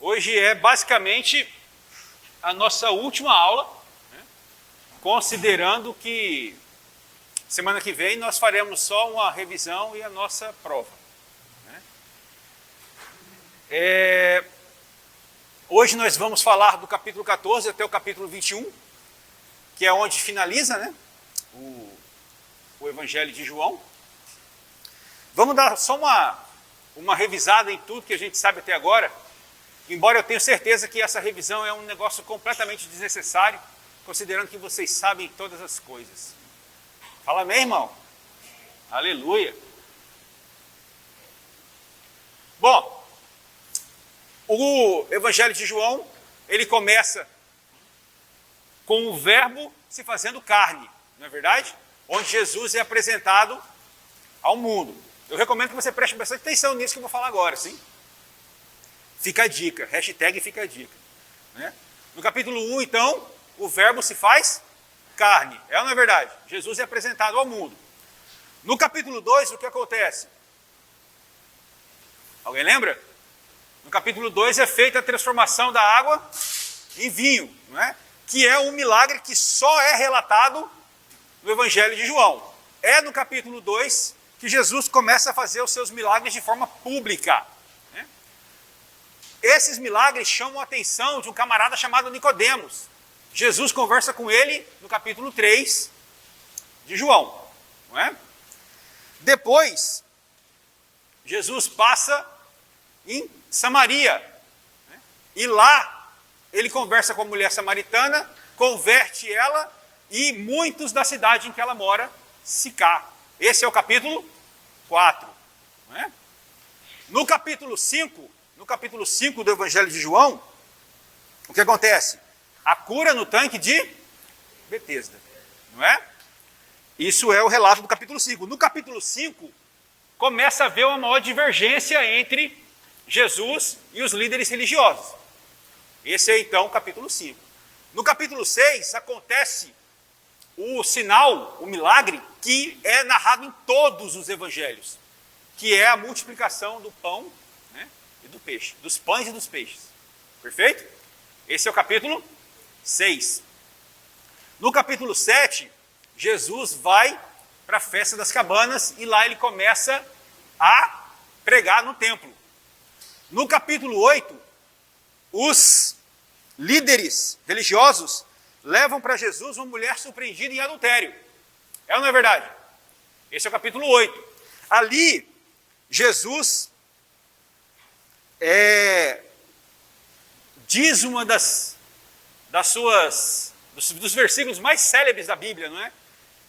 Hoje é basicamente a nossa última aula, né? Considerando que semana que vem nós faremos só uma revisão e a nossa prova, né? Hoje nós vamos falar do capítulo 14 até o capítulo 21, que é onde finaliza, né, o Evangelho de João. Vamos dar só uma revisada em tudo que a gente sabe até agora, embora eu tenha certeza que essa revisão é um negócio completamente desnecessário, considerando que vocês sabem todas as coisas. Fala amém, irmão? Aleluia! Bom, o Evangelho de João, ele começa com o verbo se fazendo carne, não é verdade? Onde Jesus é apresentado ao mundo. Eu recomendo que você preste bastante atenção nisso que eu vou falar agora, sim? Fica a dica, hashtag fica a dica, né? No capítulo 1, então, o verbo se faz carne, é ou não é verdade? Jesus é apresentado ao mundo. No capítulo 2, o que acontece? Alguém lembra? No capítulo 2 é feita a transformação da água em vinho, não é? Que é um milagre que só é relatado no Evangelho de João. É no capítulo 2 que Jesus começa a fazer os seus milagres de forma pública, né? Esses milagres chamam a atenção de um camarada chamado Nicodemos. Jesus conversa com ele no capítulo 3 de João, não é? Depois, Jesus passa em Samaria, né? E lá ele conversa com a mulher samaritana, converte ela e muitos da cidade em que ela mora se cá. Esse é o capítulo 4. Não é? No capítulo 5 do Evangelho de João, o que acontece? A cura no tanque de Betesda, não é? Isso é o relato do capítulo 5. No capítulo 5, começa a haver uma maior divergência entre Jesus e os líderes religiosos. Esse é então o capítulo 5. No capítulo 6, acontece o sinal, o milagre, que é narrado em todos os evangelhos, que é a multiplicação do pão, né, e do peixe, dos pães e dos peixes. Perfeito? Esse é o capítulo 6. No capítulo 7, Jesus vai para a festa das cabanas e lá ele começa a pregar no templo. No capítulo 8, os líderes religiosos levam para Jesus uma mulher surpreendida em adultério. É ou não é verdade? Esse é o capítulo 8. Ali, Jesus diz uma dos versículos mais célebres da Bíblia, não é?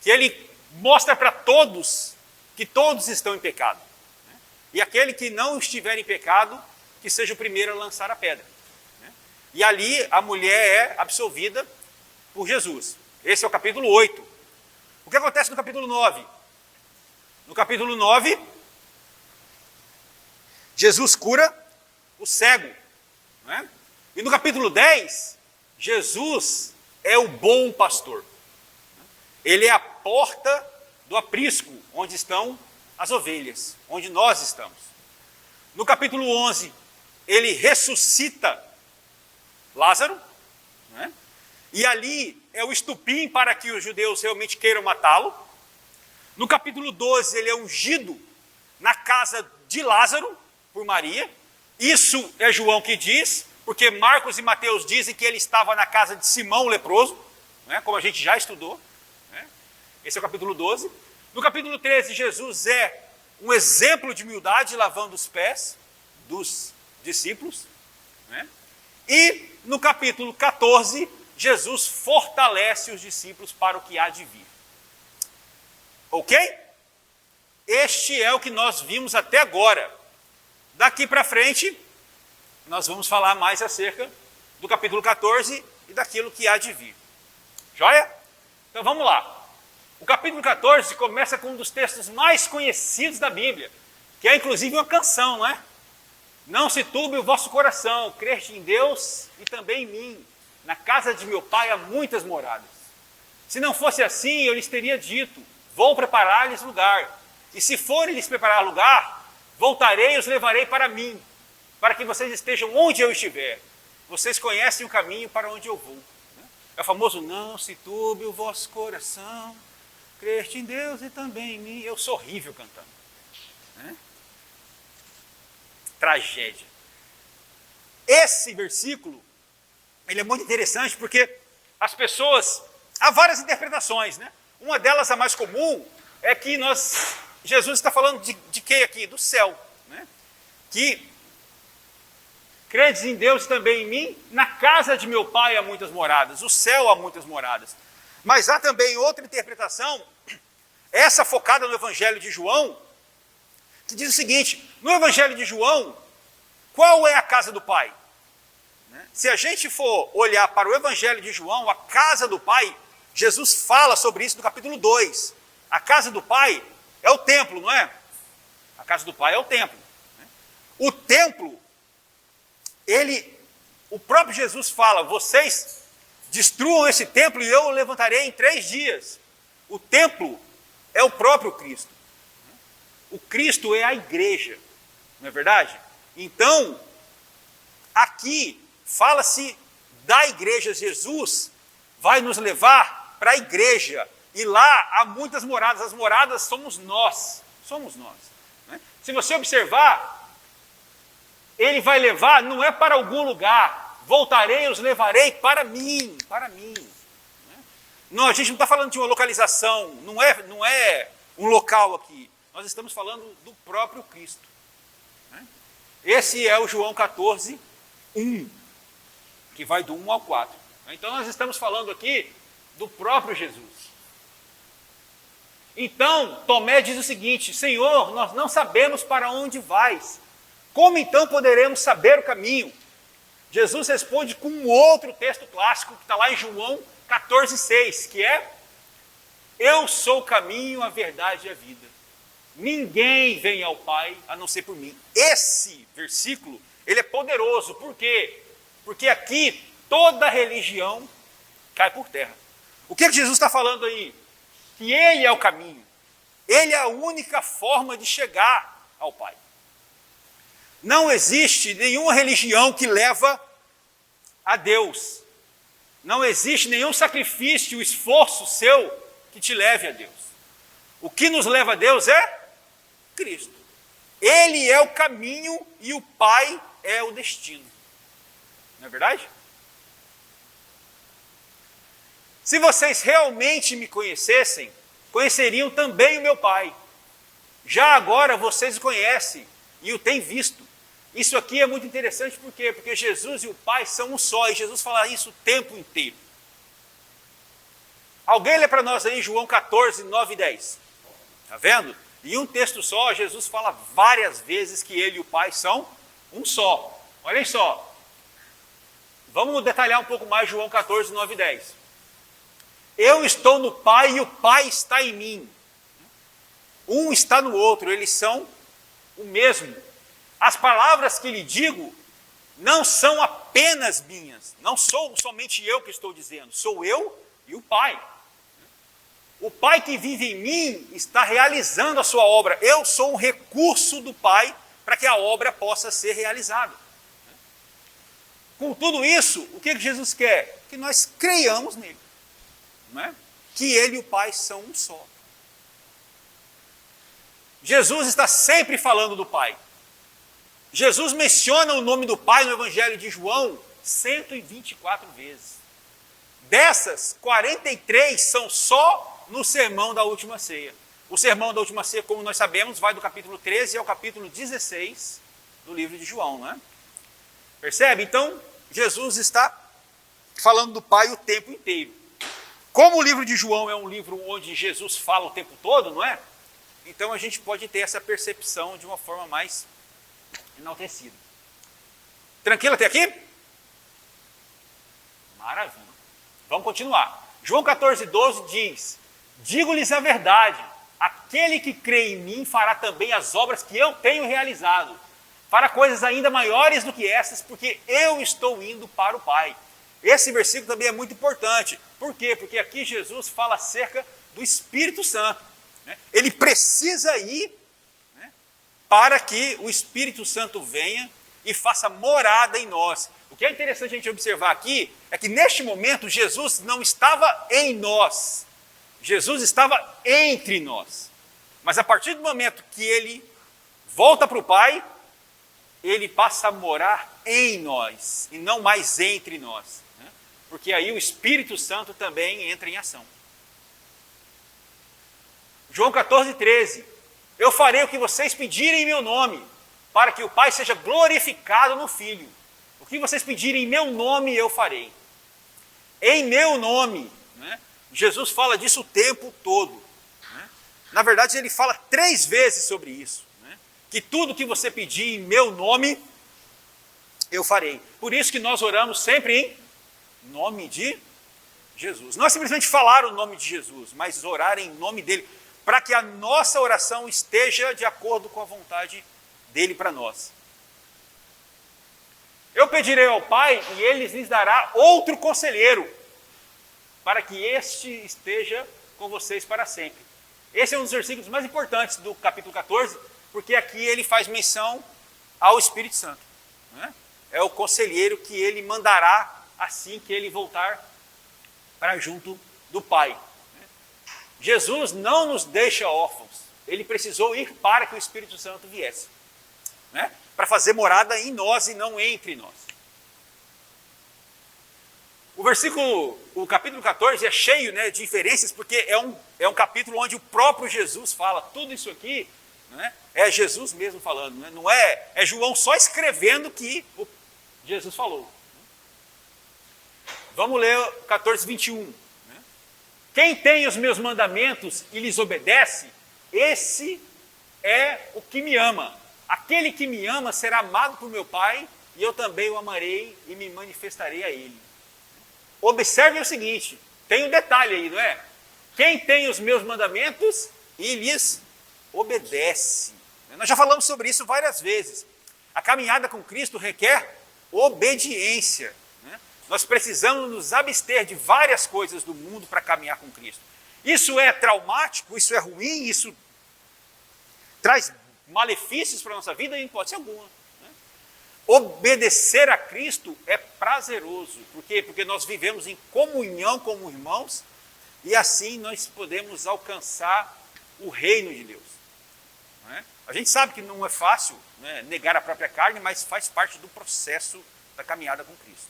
Que ele mostra para todos que todos estão em pecado, né? E aquele que não estiver em pecado, que seja o primeiro a lançar a pedra, né? E ali a mulher é absolvida por Jesus. Esse é o capítulo 8. O que acontece no capítulo 9? No capítulo 9, Jesus cura o cego, não é? E no capítulo 10, Jesus é o bom pastor. Ele é a porta do aprisco, onde estão as ovelhas, onde nós estamos. No capítulo 11, ele ressuscita Lázaro, não é? E ali é o estupim para que os judeus realmente queiram matá-lo. No capítulo 12, ele é ungido na casa de Lázaro, por Maria. Isso é João que diz, porque Marcos e Mateus dizem que ele estava na casa de Simão o leproso, né, como a gente já estudou, né? Esse é o capítulo 12. No capítulo 13, Jesus é um exemplo de humildade, lavando os pés dos discípulos, né? E no capítulo 14, Jesus fortalece os discípulos para o que há de vir. Ok? Este é o que nós vimos até agora. Daqui para frente, nós vamos falar mais acerca do capítulo 14 e daquilo que há de vir. Joia? Então vamos lá. O capítulo 14 começa com um dos textos mais conhecidos da Bíblia, que é inclusive uma canção, não é? Não se turbe o vosso coração, creste em Deus e também em mim. Na casa de meu pai há muitas moradas. Se não fosse assim, eu lhes teria dito, vou preparar-lhes lugar. E se forem lhes preparar lugar, voltarei e os levarei para mim, para que vocês estejam onde eu estiver. Vocês conhecem o caminho para onde eu vou. É o famoso, não se turbe o vosso coração, creste em Deus e também em mim. Eu sou horrível cantando. Tragédia. Esse versículo, ele é muito interessante porque as pessoas, há várias interpretações, né? Uma delas, a mais comum, é que Jesus está falando de quê aqui? Do céu, né? Que credes em Deus também em mim, na casa de meu pai há muitas moradas, o céu há muitas moradas. Mas há também outra interpretação, essa focada no Evangelho de João, que diz o seguinte: no Evangelho de João, qual é a casa do Pai? Se a gente for olhar para o Evangelho de João, a casa do Pai, Jesus fala sobre isso no capítulo 2. A casa do Pai é o templo, não é? A casa do Pai é o templo. O templo, o próprio Jesus fala, vocês destruam esse templo e eu o levantarei em 3 dias. O templo é o próprio Cristo. O Cristo é a igreja, não é verdade? Então, aqui fala-se da igreja. Jesus vai nos levar para a igreja. E lá há muitas moradas. As moradas somos nós. Somos nós. Né? Se você observar, ele vai levar, não é para algum lugar. Voltarei, os levarei para mim. Para mim. Não, a gente não está falando de uma localização. Não é um local aqui. Nós estamos falando do próprio Cristo. Esse é o João 14, 1, que vai do 1 ao 4. Então nós estamos falando aqui do próprio Jesus. Então Tomé diz o seguinte: Senhor, nós não sabemos para onde vais. Como então poderemos saber o caminho? Jesus responde com um outro texto clássico que está lá em João 14, 6, que é: eu sou o caminho, a verdade e a vida. Ninguém vem ao Pai a não ser por mim. Esse versículo, ele é poderoso. Por quê? Porque aqui toda religião cai por terra. O que Jesus está falando aí? Que Ele é o caminho. Ele é a única forma de chegar ao Pai. Não existe nenhuma religião que leva a Deus. Não existe nenhum sacrifício, esforço seu que te leve a Deus. O que nos leva a Deus é Cristo. Ele é o caminho e o Pai é o destino. Não é verdade? Se vocês realmente me conhecessem, conheceriam também o meu Pai. Já agora vocês o conhecem e o têm visto. Isso aqui é muito interessante, por quê? Porque Jesus e o Pai são um só, e Jesus fala isso o tempo inteiro. Alguém lê para nós aí João 14, 9 e 10. Está vendo? Em um texto só, Jesus fala várias vezes que ele e o Pai são um só. Olhem só. Vamos detalhar um pouco mais João 14, 9 e 10. Eu estou no Pai e o Pai está em mim. Um está no outro, eles são o mesmo. As palavras que lhe digo não são apenas minhas. Não sou somente eu que estou dizendo. Sou eu e o Pai. O Pai que vive em mim está realizando a sua obra. Eu sou um recurso do Pai para que a obra possa ser realizada. Com tudo isso, o que Jesus quer? Que nós creiamos nele. Não é? Que ele e o Pai são um só. Jesus está sempre falando do Pai. Jesus menciona o nome do Pai no Evangelho de João 124 vezes. Dessas, 43 são só no sermão da última ceia. O sermão da última ceia, como nós sabemos, vai do capítulo 13 ao capítulo 16 do livro de João, não é? Percebe? Então, Jesus está falando do Pai o tempo inteiro. Como o livro de João é um livro onde Jesus fala o tempo todo, não é? Então a gente pode ter essa percepção de uma forma mais enaltecida. Tranquilo até aqui? Maravilha. Vamos continuar. João 14, 12 diz: digo-lhes a verdade, aquele que crê em mim fará também as obras que eu tenho realizado. Fará coisas ainda maiores do que essas, porque eu estou indo para o Pai. Esse versículo também é muito importante. Por quê? Porque aqui Jesus fala acerca do Espírito Santo. Né? Ele precisa ir, né, para que o Espírito Santo venha e faça morada em nós. O que é interessante a gente observar aqui é que neste momento Jesus não estava em nós, Jesus estava entre nós. Mas a partir do momento que ele volta para o Pai, ele passa a morar em nós e não mais entre nós, né? Porque aí o Espírito Santo também entra em ação. João 14:13, eu farei o que vocês pedirem em meu nome, para que o Pai seja glorificado no Filho. O que vocês pedirem em meu nome, eu farei. Em meu nome, né? Jesus fala disso o tempo todo, né? Na verdade, ele fala 3 vezes sobre isso, né? Que tudo que você pedir em meu nome, eu farei. Por isso que nós oramos sempre em nome de Jesus. Não é simplesmente falar o nome de Jesus, mas orar em nome dele, para que a nossa oração esteja de acordo com a vontade dele para nós. Eu pedirei ao Pai e ele lhes dará outro conselheiro, para que este esteja com vocês para sempre. Esse é um dos versículos mais importantes do capítulo 14, porque aqui ele faz menção ao Espírito Santo, né? É o conselheiro que ele mandará assim que ele voltar para junto do Pai. Jesus não nos deixa órfãos, ele precisou ir para que o Espírito Santo viesse, né? Para fazer morada em nós e não entre nós. O capítulo 14 é cheio, né, de inferências, porque é um capítulo onde o próprio Jesus fala. Tudo isso aqui, né, é Jesus mesmo falando, né? Não é João só escrevendo que Jesus falou. Vamos ler 14:21. Quem tem os meus mandamentos e lhes obedece, esse é o que me ama. Aquele que me ama será amado por meu Pai, e eu também o amarei e me manifestarei a ele. Observe o seguinte, tem um detalhe aí, não é? Quem tem os meus mandamentos e lhes obedece. Nós já falamos sobre isso várias vezes. A caminhada com Cristo requer obediência, né? Nós precisamos nos abster de várias coisas do mundo para caminhar com Cristo. Isso é traumático, isso é ruim, isso traz malefícios para a nossa vida? Em hipótese alguma. Né? Obedecer a Cristo é prazeroso. Por quê? Porque nós vivemos em comunhão como irmãos e assim nós podemos alcançar o reino de Deus. Né? A gente sabe que não é fácil, né, negar a própria carne, mas faz parte do processo da caminhada com Cristo.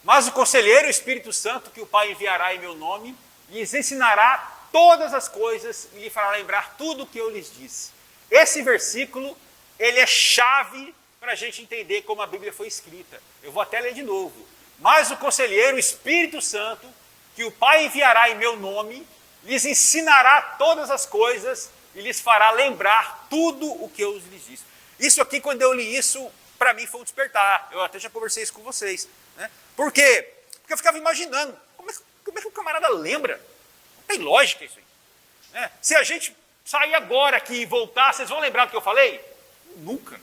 Mas o conselheiro, o Espírito Santo, que o Pai enviará em meu nome, lhes ensinará todas as coisas e lhe fará lembrar tudo o que eu lhes disse. Esse versículo, ele é chave para a gente entender como a Bíblia foi escrita. Eu vou até ler de novo. Mas o conselheiro, o Espírito Santo, que o Pai enviará em meu nome, lhes ensinará todas as coisas e lhes fará lembrar tudo o que eu lhes disse. Isso aqui, quando eu li isso, para mim foi um despertar. Eu até já conversei isso com vocês. Né? Por quê? Porque eu ficava imaginando, como é que o camarada lembra? Não tem lógica isso aí. Né? Se a gente sair agora aqui e voltar, vocês vão lembrar do que eu falei? Nunca.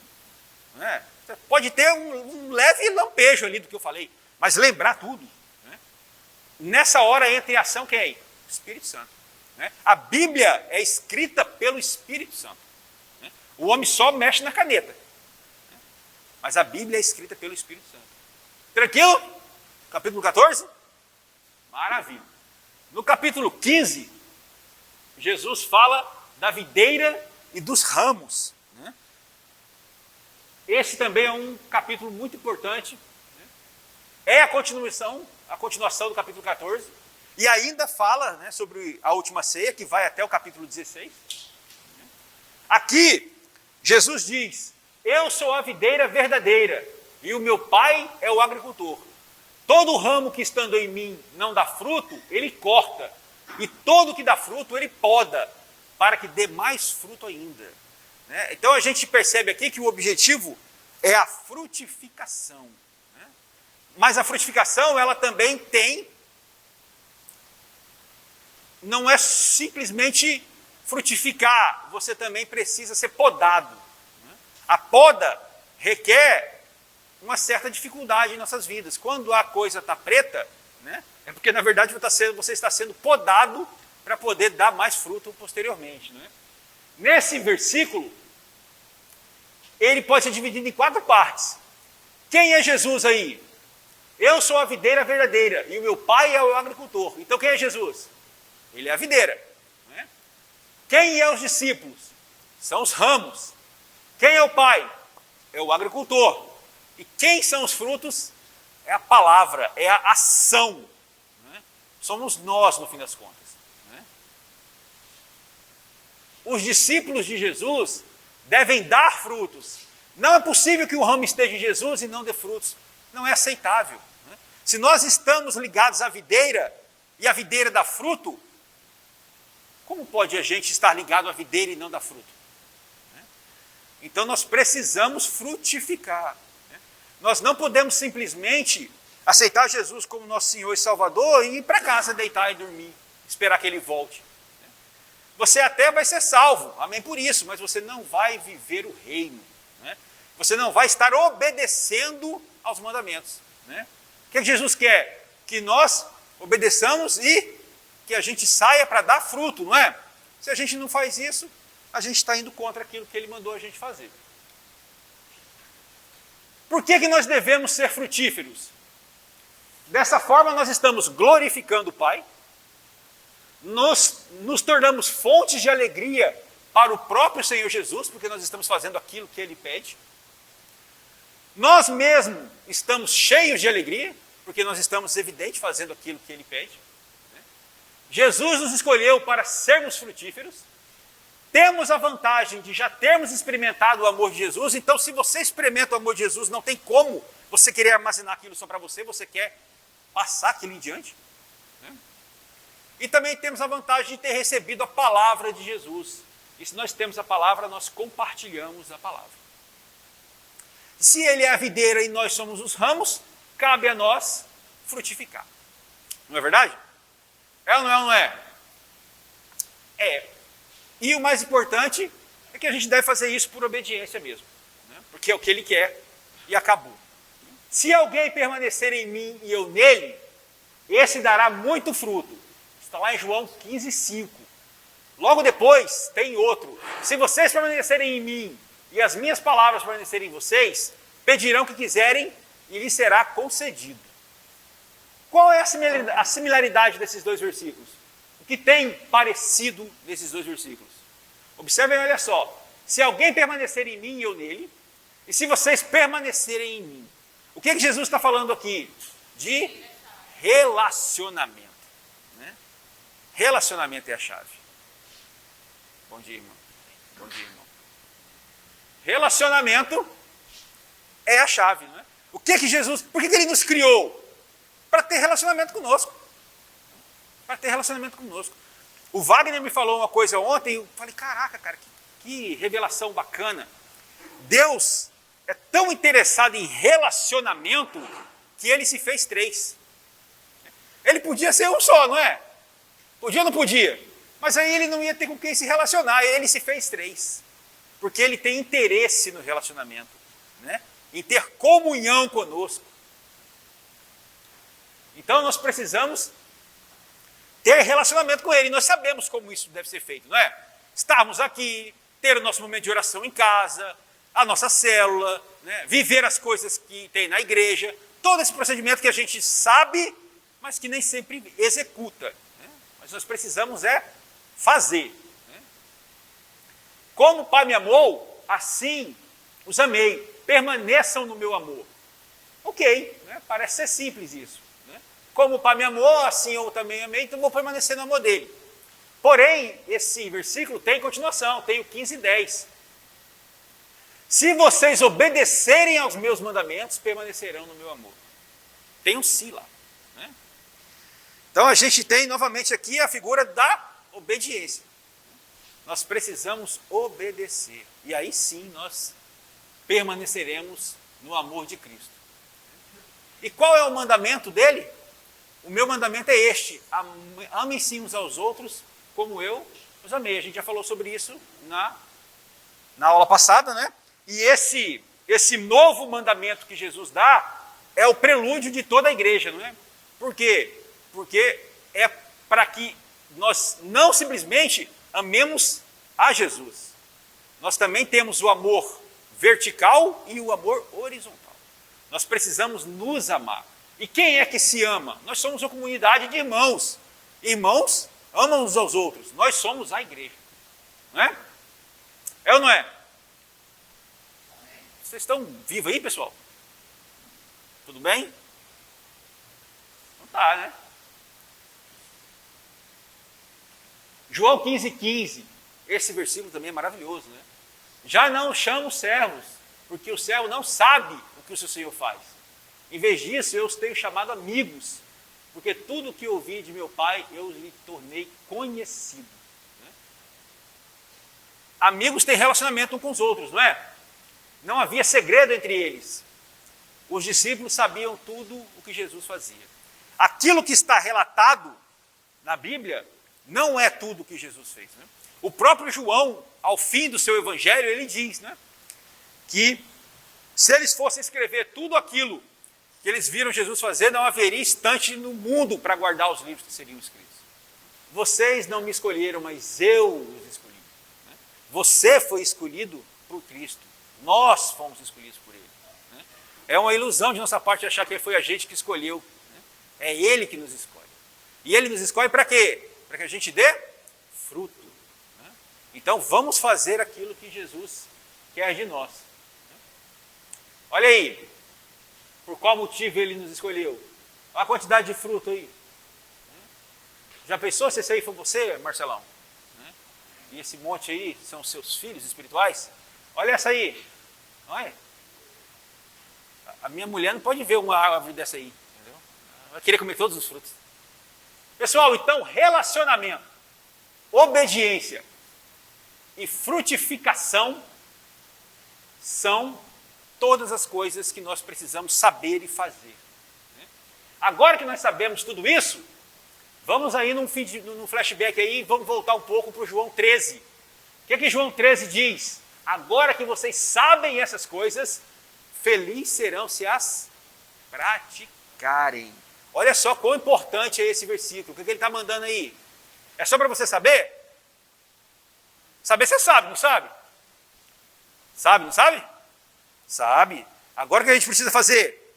Né? Pode ter um leve lampejo ali do que eu falei, mas lembrar tudo. Né? Nessa hora entra em ação quem? O Espírito Santo. Né? A Bíblia é escrita pelo Espírito Santo. Né? O homem só mexe na caneta. Né? Mas a Bíblia é escrita pelo Espírito Santo. Tranquilo? Capítulo 14? Maravilha. No capítulo 15, Jesus fala da videira e dos ramos. Né? Esse também é um capítulo muito importante. Né? É a continuação do capítulo 14. E ainda fala, né, sobre a última ceia, que vai até o capítulo 16. Aqui, Jesus diz, eu sou a videira verdadeira e o meu Pai é o agricultor. Todo ramo que estando em mim não dá fruto, ele corta. E todo que dá fruto, ele poda, para que dê mais fruto ainda. Né? Então a gente percebe aqui que o objetivo é a frutificação. Né? Mas a frutificação, ela também tem, não é simplesmente frutificar, você também precisa ser podado. Né? A poda requer uma certa dificuldade em nossas vidas. Quando a coisa está preta, né, é porque na verdade você está sendo podado para poder dar mais fruto posteriormente. Né? Nesse versículo, ele pode ser dividido em 4 partes. Quem é Jesus aí? Eu sou a videira verdadeira e o meu pai é o agricultor. Então quem é Jesus? Ele é a videira. Né? Quem é os discípulos? São os ramos. Quem é o pai? É o agricultor. E quem são os frutos? É a palavra, é a ação. Né? Somos nós, no fim das contas. Né? Os discípulos de Jesus devem dar frutos. Não é possível que o ramo esteja em Jesus e não dê frutos. Não é aceitável. Né? Se nós estamos ligados à videira e a videira dá fruto, como pode a gente estar ligado à videira e não dar fruto? Né? Então nós precisamos frutificar. Né? Nós não podemos simplesmente aceitar Jesus como nosso Senhor e Salvador e ir para casa deitar e dormir, esperar que Ele volte. Né? Você até vai ser salvo, amém por isso, mas você não vai viver o reino. Né? Você não vai estar obedecendo aos mandamentos. Né? O que Jesus quer? Que nós obedeçamos e que a gente saia para dar fruto, não é? Se a gente não faz isso, a gente está indo contra aquilo que Ele mandou a gente fazer. Por que nós devemos ser frutíferos? Dessa forma nós estamos glorificando o Pai, nos tornamos fontes de alegria para o próprio Senhor Jesus, porque nós estamos fazendo aquilo que Ele pede. Nós mesmos estamos cheios de alegria, porque nós estamos, evidente, fazendo aquilo que Ele pede. Jesus nos escolheu para sermos frutíferos. Temos a vantagem de já termos experimentado o amor de Jesus, então se você experimenta o amor de Jesus, não tem como você querer armazenar aquilo só para você quer passar aquilo em diante. E também temos a vantagem de ter recebido a palavra de Jesus. E se nós temos a palavra, nós compartilhamos a palavra. Se Ele é a videira e nós somos os ramos, cabe a nós frutificar. Não é verdade? É ou não é? É. E o mais importante é que a gente deve fazer isso por obediência mesmo. Né? Porque é o que Ele quer e acabou. Se alguém permanecer em mim e eu nele, esse dará muito fruto. Está lá em João 15:5. Logo depois tem outro. Se vocês permanecerem em mim e as minhas palavras permanecerem em vocês, pedirão o que quiserem e lhes será concedido. Qual é a similaridade desses dois versículos? O que tem parecido nesses dois versículos? Observem, olha só. Se alguém permanecer em mim e eu nele, e se vocês permanecerem em mim. O que Jesus está falando aqui? De relacionamento. Né? Relacionamento é a chave. Bom dia, irmão. Bom dia, irmão. Relacionamento é a chave. Não é? O que Jesus... Por que Ele nos criou? Para ter relacionamento conosco. Para ter relacionamento conosco. O Wagner me falou uma coisa ontem, eu falei, caraca, cara, que revelação bacana. Deus é tão interessado em relacionamento que Ele se fez 3. Ele podia ser um só, não é? Podia ou não podia? Mas aí Ele não ia ter com quem se relacionar, Ele se fez 3. Porque Ele tem interesse no relacionamento, né? Em ter comunhão conosco. Então nós precisamos ter relacionamento com Ele. Nós sabemos como isso deve ser feito, não é? Estarmos aqui, ter o nosso momento de oração em casa, a nossa célula, né? Viver as coisas que tem na igreja, todo esse procedimento que a gente sabe, mas que nem sempre executa. Né? Mas nós precisamos fazer. Né? Como o Pai me amou, assim os amei. Permaneçam no meu amor. Ok, né? Parece ser simples isso. Né? Como o Pai me amou, assim eu também amei, então vou permanecer no amor dele. Porém, esse versículo tem continuação, tem o 15:10. Se vocês obedecerem aos meus mandamentos, permanecerão no meu amor. Tem um si lá. Né? Então a gente tem novamente aqui a figura da obediência. Nós precisamos obedecer. E aí sim nós permaneceremos no amor de Cristo. E qual é o mandamento dele? O meu mandamento é este: amem-se uns aos outros como eu os amei. A gente já falou sobre isso na aula passada, né? E esse novo mandamento que Jesus dá é o prelúdio de toda a igreja, não é? Por quê? Porque é para que nós não simplesmente amemos a Jesus. Nós também temos o amor vertical e o amor horizontal. Nós precisamos nos amar. E quem é que se ama? Nós somos uma comunidade de irmãos. Irmãos amam uns aos outros. Nós somos a igreja. Não é? É ou não é? Vocês estão vivos aí, pessoal? Tudo bem? Não tá, né? João 15,15. Esse versículo também é maravilhoso, né? Já não chamo servos, porque o servo não sabe o que o seu Senhor faz. Em vez disso, eu os tenho chamado amigos, porque tudo o que ouvi de meu Pai, eu lhe tornei conhecido. Né? Amigos têm relacionamento uns com os outros, não é? Não havia segredo entre eles. Os discípulos sabiam tudo o que Jesus fazia. Aquilo que está relatado na Bíblia não é tudo o que Jesus fez. Né? O próprio João, ao fim do seu evangelho, ele diz, né, que se eles fossem escrever tudo aquilo que eles viram Jesus fazer, não haveria instante no mundo para guardar os livros que seriam escritos. Vocês não me escolheram, mas eu os escolhi. Né? Você foi escolhido por Cristo. Nós fomos escolhidos por Ele. Né? É uma ilusão de nossa parte achar que foi a gente que escolheu. Né? É Ele que nos escolhe. E Ele nos escolhe para quê? Para que a gente dê fruto. Né? Então vamos fazer aquilo que Jesus quer de nós. Olha aí, por qual motivo Ele nos escolheu? Olha a quantidade de fruto aí. Já pensou se esse aí foi você, Marcelão? E esse monte aí são seus filhos espirituais? Olha essa aí. Olha. A minha mulher não pode ver uma árvore dessa aí. Entendeu? Ela vai querer comer todos os frutos. Pessoal, então, relacionamento, obediência e frutificação são todas as coisas que nós precisamos saber e fazer. Agora que nós sabemos tudo isso, vamos aí num flashback aí, vamos voltar um pouco para o João 13. O que é que João 13 diz? Agora que vocês sabem essas coisas, felizes serão se as praticarem. Olha só quão importante é esse versículo. O que ele está mandando aí? É só para você saber? Saber você sabe, não sabe? Sabe, não sabe? Sabe. Agora o que a gente precisa fazer?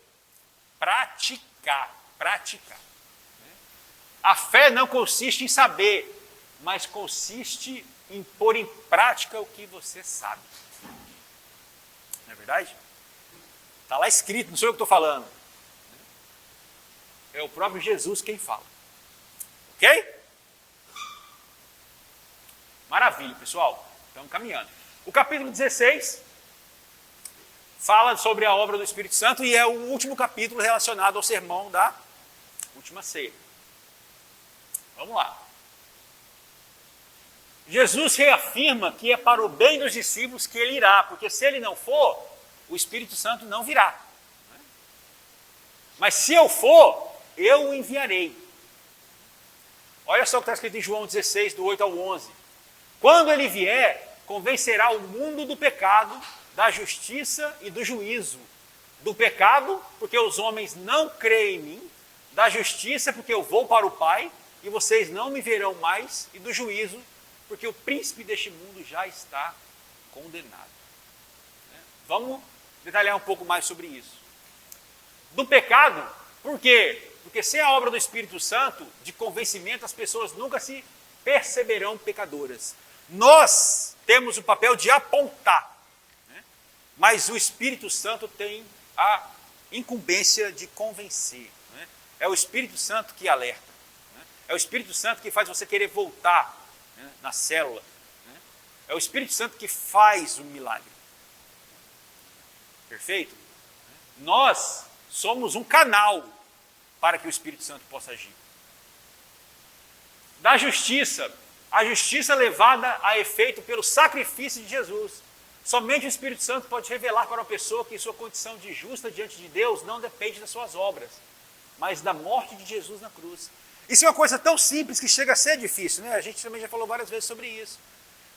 Praticar. Praticar. A fé não consiste em saber, mas consiste em pôr em prática o que você sabe. Não é verdade? Está lá escrito, não sou eu que estou falando. É o próprio Jesus quem fala. Ok? Maravilha, pessoal. Estamos caminhando. O capítulo 16 fala sobre a obra do Espírito Santo e é o último capítulo relacionado ao sermão da última ceia. Vamos lá. Jesus reafirma que é para o bem dos discípulos que ele irá, porque se ele não for, o Espírito Santo não virá. Mas se eu for, eu o enviarei. Olha só o que está escrito em João 16, do 8 ao 11. Quando ele vier, convencerá o mundo do pecado, da justiça e do juízo. Do pecado, porque os homens não creem em mim. Da justiça, porque eu vou para o Pai e vocês não me verão mais. E do juízo, porque o príncipe deste mundo já está condenado. Vamos detalhar um pouco mais sobre isso. Do pecado, por quê? Porque sem a obra do Espírito Santo, de convencimento, as pessoas nunca se perceberão pecadoras. Nós temos o papel de apontar, né? Mas o Espírito Santo tem a incumbência de convencer. Né? É o Espírito Santo que alerta. Né? É o Espírito Santo que faz você querer voltar, né, na célula. Né? É o Espírito Santo que faz o milagre. Perfeito? Nós somos um canal para que o Espírito Santo possa agir. Da justiça, a justiça levada a efeito pelo sacrifício de Jesus. Somente o Espírito Santo pode revelar para uma pessoa que sua condição de justa diante de Deus não depende das suas obras, mas da morte de Jesus na cruz. Isso é uma coisa tão simples que chega a ser difícil, né? A gente também já falou várias vezes sobre isso.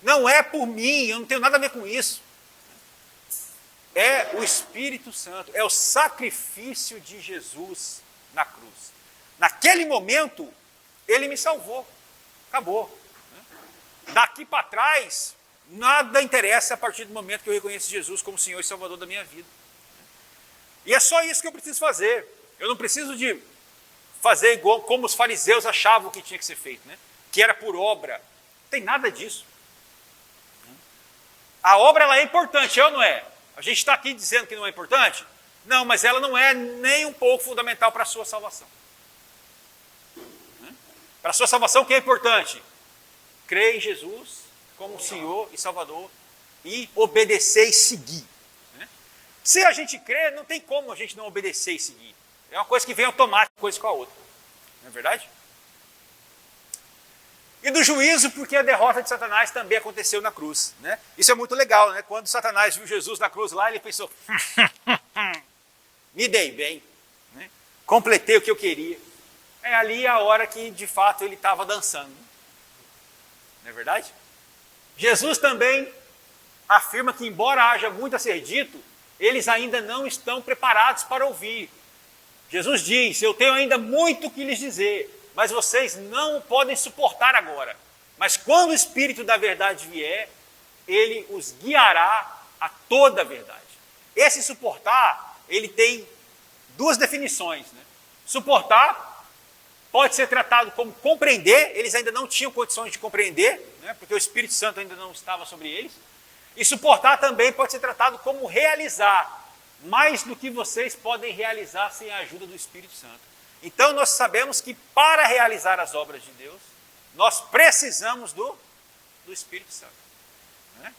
Não é por mim, eu não tenho nada a ver com isso. É o Espírito Santo, é o sacrifício de Jesus na cruz. Naquele momento, ele me salvou. Acabou. Daqui para trás, nada interessa a partir do momento que eu reconheço Jesus como Senhor e Salvador da minha vida. E é só isso que eu preciso fazer. Eu não preciso de fazer igual como os fariseus achavam que tinha que ser feito, né? Que era por obra. Não tem nada disso. A obra ela é importante, é ou não é? A gente está aqui dizendo que não é importante? Não, mas ela não é nem um pouco fundamental para a sua salvação. Para a sua salvação, o que é importante? Crer em Jesus como Senhor e Salvador e obedecer e seguir. Se a gente crê, não tem como a gente não obedecer e seguir. É uma coisa que vem automática, uma coisa com a outra. Não é verdade? E do juízo, porque a derrota de Satanás também aconteceu na cruz. Né? Isso é muito legal, né? Quando Satanás viu Jesus na cruz lá, ele pensou, me dei bem, né? Completei o que eu queria. É ali a hora que, de fato, ele estava dançando. Não é verdade? Jesus também afirma que, embora haja muito a ser dito, eles ainda não estão preparados para ouvir. Jesus diz, eu tenho ainda muito que lhes dizer, mas vocês não o podem suportar agora. Mas quando o Espírito da verdade vier, ele os guiará a toda a verdade. Esse suportar, ele tem duas definições. Né? Suportar pode ser tratado como compreender, eles ainda não tinham condições de compreender, né? Porque o Espírito Santo ainda não estava sobre eles. E suportar também pode ser tratado como realizar, mais do que vocês podem realizar sem a ajuda do Espírito Santo. Então nós sabemos que para realizar as obras de Deus, nós precisamos do Espírito Santo. Né?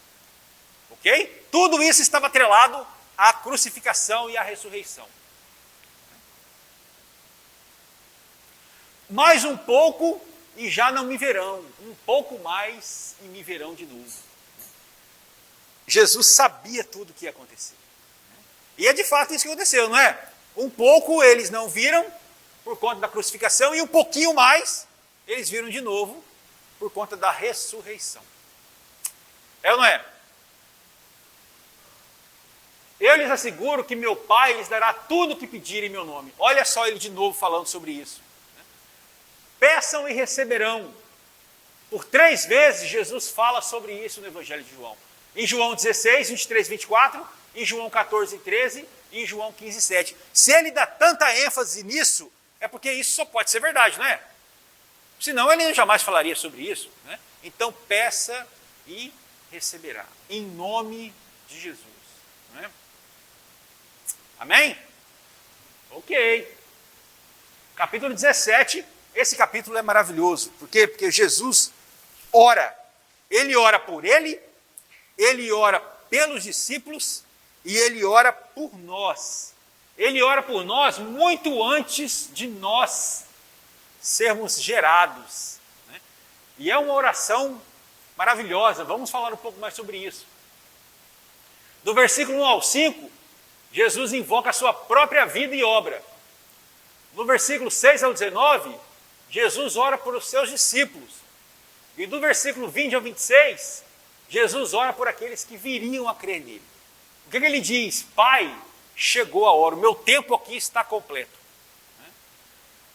Ok? Tudo isso estava atrelado à crucificação e à ressurreição. Mais um pouco e já não me verão. Um pouco mais e me verão de novo. Jesus sabia tudo o que ia acontecer. E é de fato isso que aconteceu, não é? Um pouco eles não viram por conta da crucificação e um pouquinho mais eles viram de novo por conta da ressurreição. É ou não é? Eu lhes asseguro que meu Pai lhes dará tudo o que pedirem em meu nome. Olha só ele de novo falando sobre isso. Peçam e receberão. Por 3 vezes Jesus fala sobre isso no Evangelho de João. Em João 16, 23, 24, em João 14, 13 e em João 15, 7. Se ele dá tanta ênfase nisso, é porque isso só pode ser verdade, não é? Senão ele jamais falaria sobre isso. Né? Então peça e receberá, em nome de Jesus. Né? Amém? Ok. Capítulo 17, esse capítulo é maravilhoso. Por quê? Porque Jesus ora. Ele ora por ele ora pelos discípulos e ele ora por nós. Ele ora por nós muito antes de nós sermos gerados. Né? E é uma oração maravilhosa. Vamos falar um pouco mais sobre isso. Do versículo 1 ao 5, Jesus invoca a sua própria vida e obra. No versículo 6 ao 19, Jesus ora por os seus discípulos. E do versículo 20 ao 26, Jesus ora por aqueles que viriam a crer nele. O que ele diz? Pai, chegou a hora, o meu tempo aqui está completo.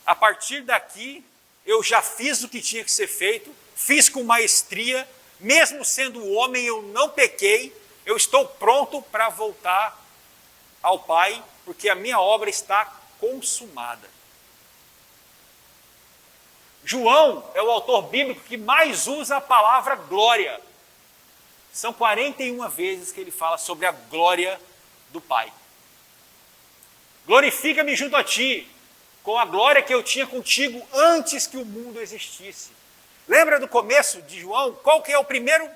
A partir daqui, eu já fiz o que tinha que ser feito, fiz com maestria, mesmo sendo homem, eu não pequei, eu estou pronto para voltar ao Pai, porque a minha obra está consumada. João é o autor bíblico que mais usa a palavra glória. São 41 vezes que ele fala sobre a glória do Pai. Glorifica-me junto a ti, com a glória que eu tinha contigo antes que o mundo existisse. Lembra do começo de João? Qual que é o primeiro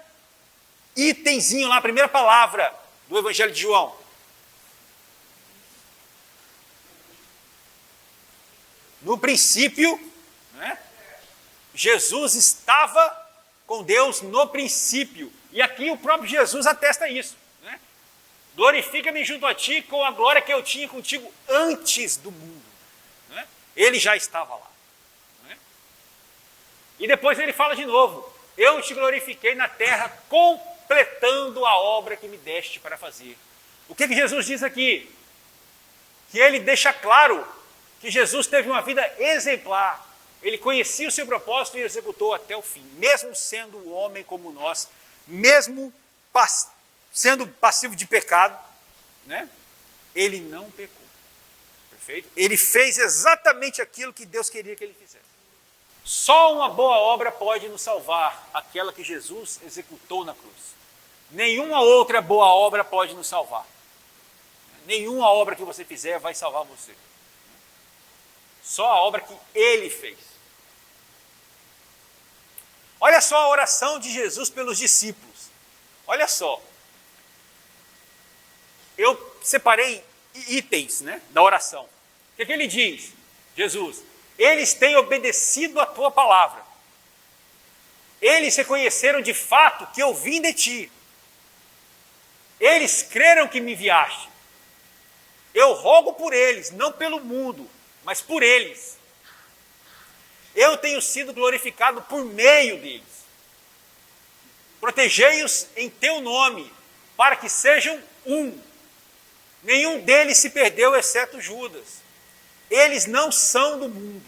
itemzinho lá, a primeira palavra do Evangelho de João? No princípio, né? Jesus estava com Deus no princípio. E aqui o próprio Jesus atesta isso. Né? Glorifica-me junto a ti com a glória que eu tinha contigo antes do mundo. Né? Ele já estava lá. Né? E depois ele fala de novo. Eu te glorifiquei na terra completando a obra que me deste para fazer. O que Jesus diz aqui? Que ele deixa claro que Jesus teve uma vida exemplar. Ele conhecia o seu propósito e executou até o fim. Mesmo sendo um homem como nós, mesmo sendo passivo de pecado, né? Ele não pecou. Perfeito? Ele fez exatamente aquilo que Deus queria que ele fizesse. Só uma boa obra pode nos salvar, aquela que Jesus executou na cruz. Nenhuma outra boa obra pode nos salvar. Nenhuma obra que você fizer vai salvar você. Só a obra que ele fez. Olha só a oração de Jesus pelos discípulos. Olha só. Eu separei itens, né, da oração. O que ele diz? Jesus, eles têm obedecido a tua palavra. Eles reconheceram de fato que eu vim de ti. Eles creram que me enviaste. Eu rogo por eles, não pelo mundo, mas por eles. Eu tenho sido glorificado por meio deles. Protegei-os em teu nome, para que sejam um. Nenhum deles se perdeu, exceto Judas. Eles não são do mundo.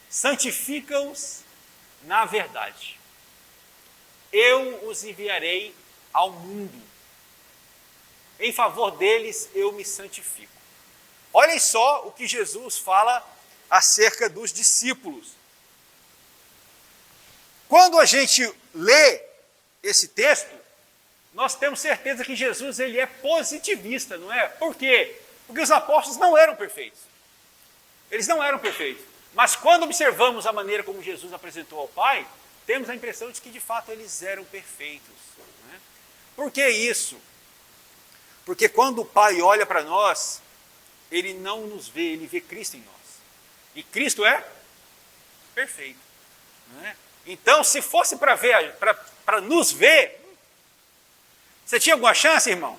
Santifica-os na verdade. Eu os enviarei ao mundo. Em favor deles eu me santifico. Olhem só o que Jesus fala acerca dos discípulos. Quando a gente lê esse texto, nós temos certeza que Jesus ele é positivista, não é? Por quê? Porque os apóstolos não eram perfeitos. Eles não eram perfeitos. Mas quando observamos a maneira como Jesus apresentou ao Pai, temos a impressão de que de fato eles eram perfeitos. Não é? Por que isso? Porque quando o Pai olha para nós, ele não nos vê, ele vê Cristo em nós. E Cristo é perfeito. Não é? Então, se fosse para nos ver, você tinha alguma chance, irmão?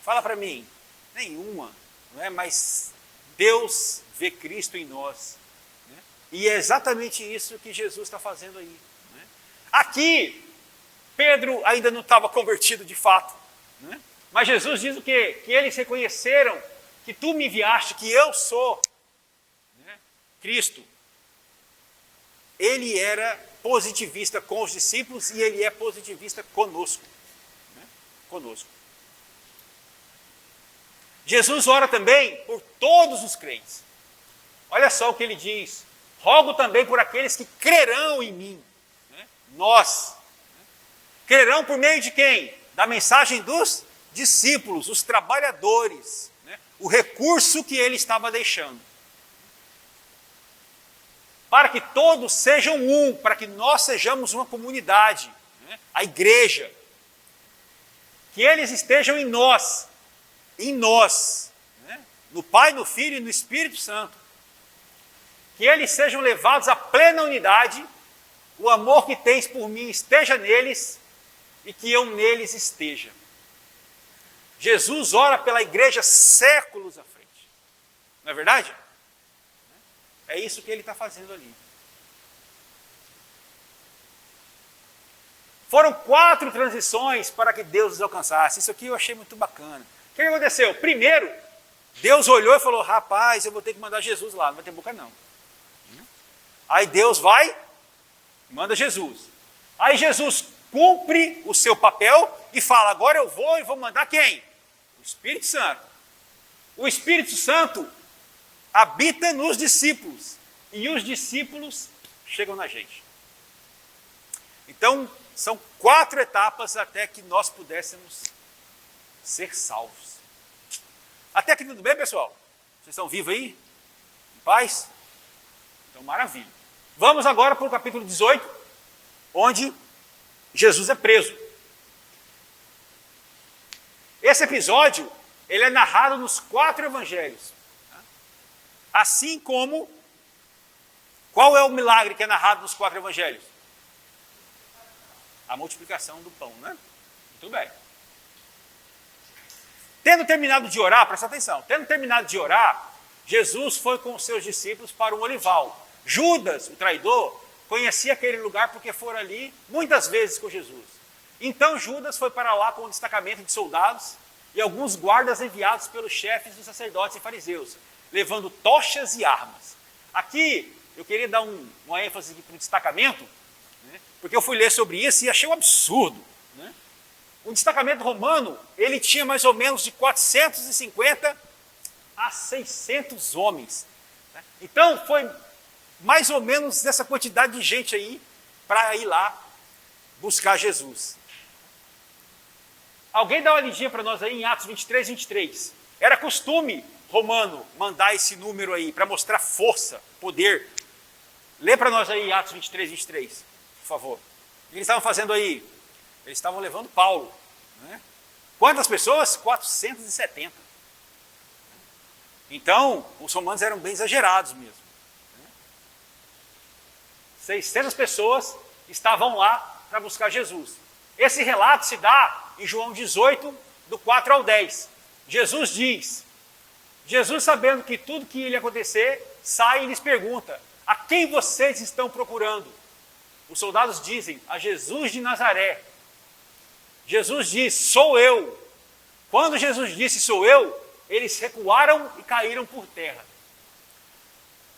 Fala para mim. Nenhuma. Não é? Mas Deus vê Cristo em nós. Né? E é exatamente isso que Jesus está fazendo aí. Né? Aqui, Pedro ainda não estava convertido de fato. Né? Mas Jesus diz o quê? Que eles reconheceram que tu me enviaste, que eu sou, né, Cristo. Ele era positivista com os discípulos e ele é positivista conosco. Né? Conosco. Jesus ora também por todos os crentes. Olha só o que ele diz. Rogo também por aqueles que crerão em mim. Né? Nós. Né? Crerão por meio de quem? Da mensagem dos discípulos, os trabalhadores. Né? O recurso que ele estava deixando. Para que todos sejam um, para que nós sejamos uma comunidade, né? A igreja. Que eles estejam em nós, né? No Pai, no Filho e no Espírito Santo. Que eles sejam levados à plena unidade, o amor que tens por mim esteja neles e que eu neles esteja. Jesus ora pela igreja séculos à frente. Não é verdade? É isso que ele está fazendo ali. Foram 4 transições para que Deus os alcançasse. Isso aqui eu achei muito bacana. O que aconteceu? Primeiro, Deus olhou e falou, rapaz, eu vou ter que mandar Jesus lá, não vai ter boca não. Aí Deus vai, manda Jesus. Aí Jesus cumpre o seu papel e fala, agora eu vou e vou mandar quem? O Espírito Santo. O Espírito Santo habita nos discípulos e os discípulos chegam na gente. Então, são 4 etapas até que nós pudéssemos ser salvos. Até aqui tudo bem, pessoal? Vocês estão vivos aí? Em paz? Então, maravilha. Vamos agora para o capítulo 18, onde Jesus é preso. Esse episódio, ele é narrado nos 4 evangelhos. Assim como, qual é o milagre que é narrado nos 4 evangelhos? A multiplicação do pão, né? Muito bem. Tendo terminado de orar, presta atenção, tendo terminado de orar, Jesus foi com os seus discípulos para um olival. Judas, o traidor, conhecia aquele lugar porque fora ali muitas vezes com Jesus. Então Judas foi para lá com um destacamento de soldados e alguns guardas enviados pelos chefes dos sacerdotes e fariseus, levando tochas e armas. Aqui, eu queria dar uma ênfase para o destacamento, né, porque eu fui ler sobre isso e achei um absurdo. Né? O destacamento romano, ele tinha mais ou menos de 450 a 600 homens. Então, foi mais ou menos essa quantidade de gente aí para ir lá buscar Jesus. Alguém dá uma lidinha para nós aí em Atos 23, 23. Era costume romano mandar esse número aí para mostrar força, poder. Lê para nós aí Atos 23, 23, por favor. O que eles estavam fazendo aí? Eles estavam levando Paulo. Né? Quantas pessoas? 470. Então, os romanos eram bem exagerados mesmo. 600 pessoas estavam lá para buscar Jesus. Esse relato se dá em João 18, do 4 ao 10. Jesus diz, Jesus sabendo que tudo que ia acontecer, sai e lhes pergunta, a quem vocês estão procurando? Os soldados dizem, a Jesus de Nazaré. Jesus diz, sou eu. Quando Jesus disse, sou eu, eles recuaram e caíram por terra.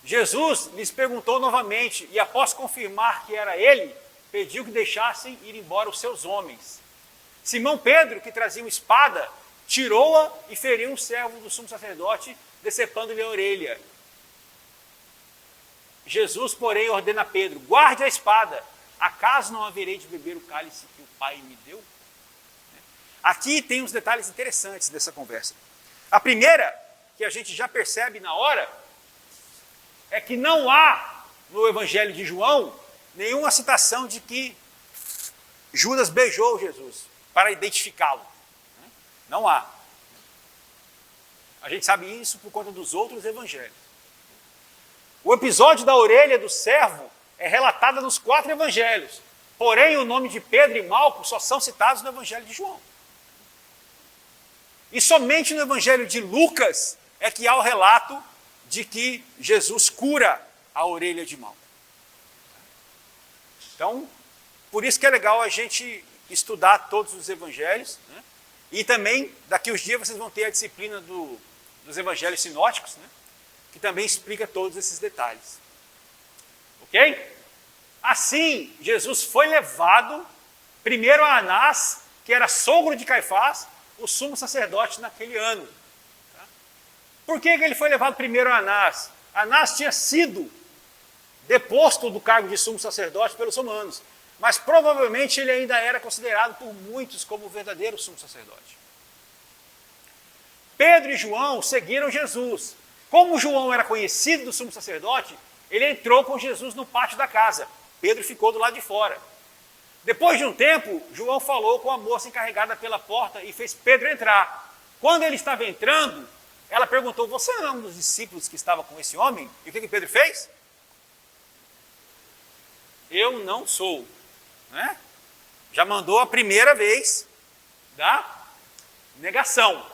Jesus lhes perguntou novamente, e após confirmar que era ele, pediu que deixassem ir embora os seus homens. Simão Pedro, que trazia uma espada, tirou-a e feriu um servo do sumo sacerdote, decepando-lhe a orelha. Jesus, porém, ordena a Pedro, guarde a espada, acaso não haverei de beber o cálice que o Pai me deu? Aqui tem uns detalhes interessantes dessa conversa. A primeira, que a gente já percebe na hora, é que não há no Evangelho de João nenhuma citação de que Judas beijou Jesus para identificá-lo. Não há. A gente sabe isso por conta dos outros evangelhos. O episódio da orelha do servo é relatado nos 4 evangelhos. Porém, o nome de Pedro e Malco só são citados no Evangelho de João. E somente no Evangelho de Lucas é que há o relato de que Jesus cura a orelha de Malco. Então, por isso que é legal a gente estudar todos os evangelhos, né? E também, daqui uns dias, vocês vão ter a disciplina dos evangelhos sinóticos, né? Que também explica todos esses detalhes. Ok? Assim, Jesus foi levado primeiro a Anás, que era sogro de Caifás, o sumo sacerdote naquele ano. Tá? Por que ele foi levado primeiro a Anás? Anás tinha sido deposto do cargo de sumo sacerdote pelos romanos, mas provavelmente ele ainda era considerado por muitos como o verdadeiro sumo sacerdote. Pedro e João seguiram Jesus. Como João era conhecido do sumo sacerdote, ele entrou com Jesus no pátio da casa. Pedro ficou do lado de fora. Depois de um tempo, João falou com a moça encarregada pela porta e fez Pedro entrar. Quando ele estava entrando, ela perguntou, você não é um dos discípulos que estava com esse homem? E o que Pedro fez? Eu não sou. Né? Já mandou a primeira vez da negação.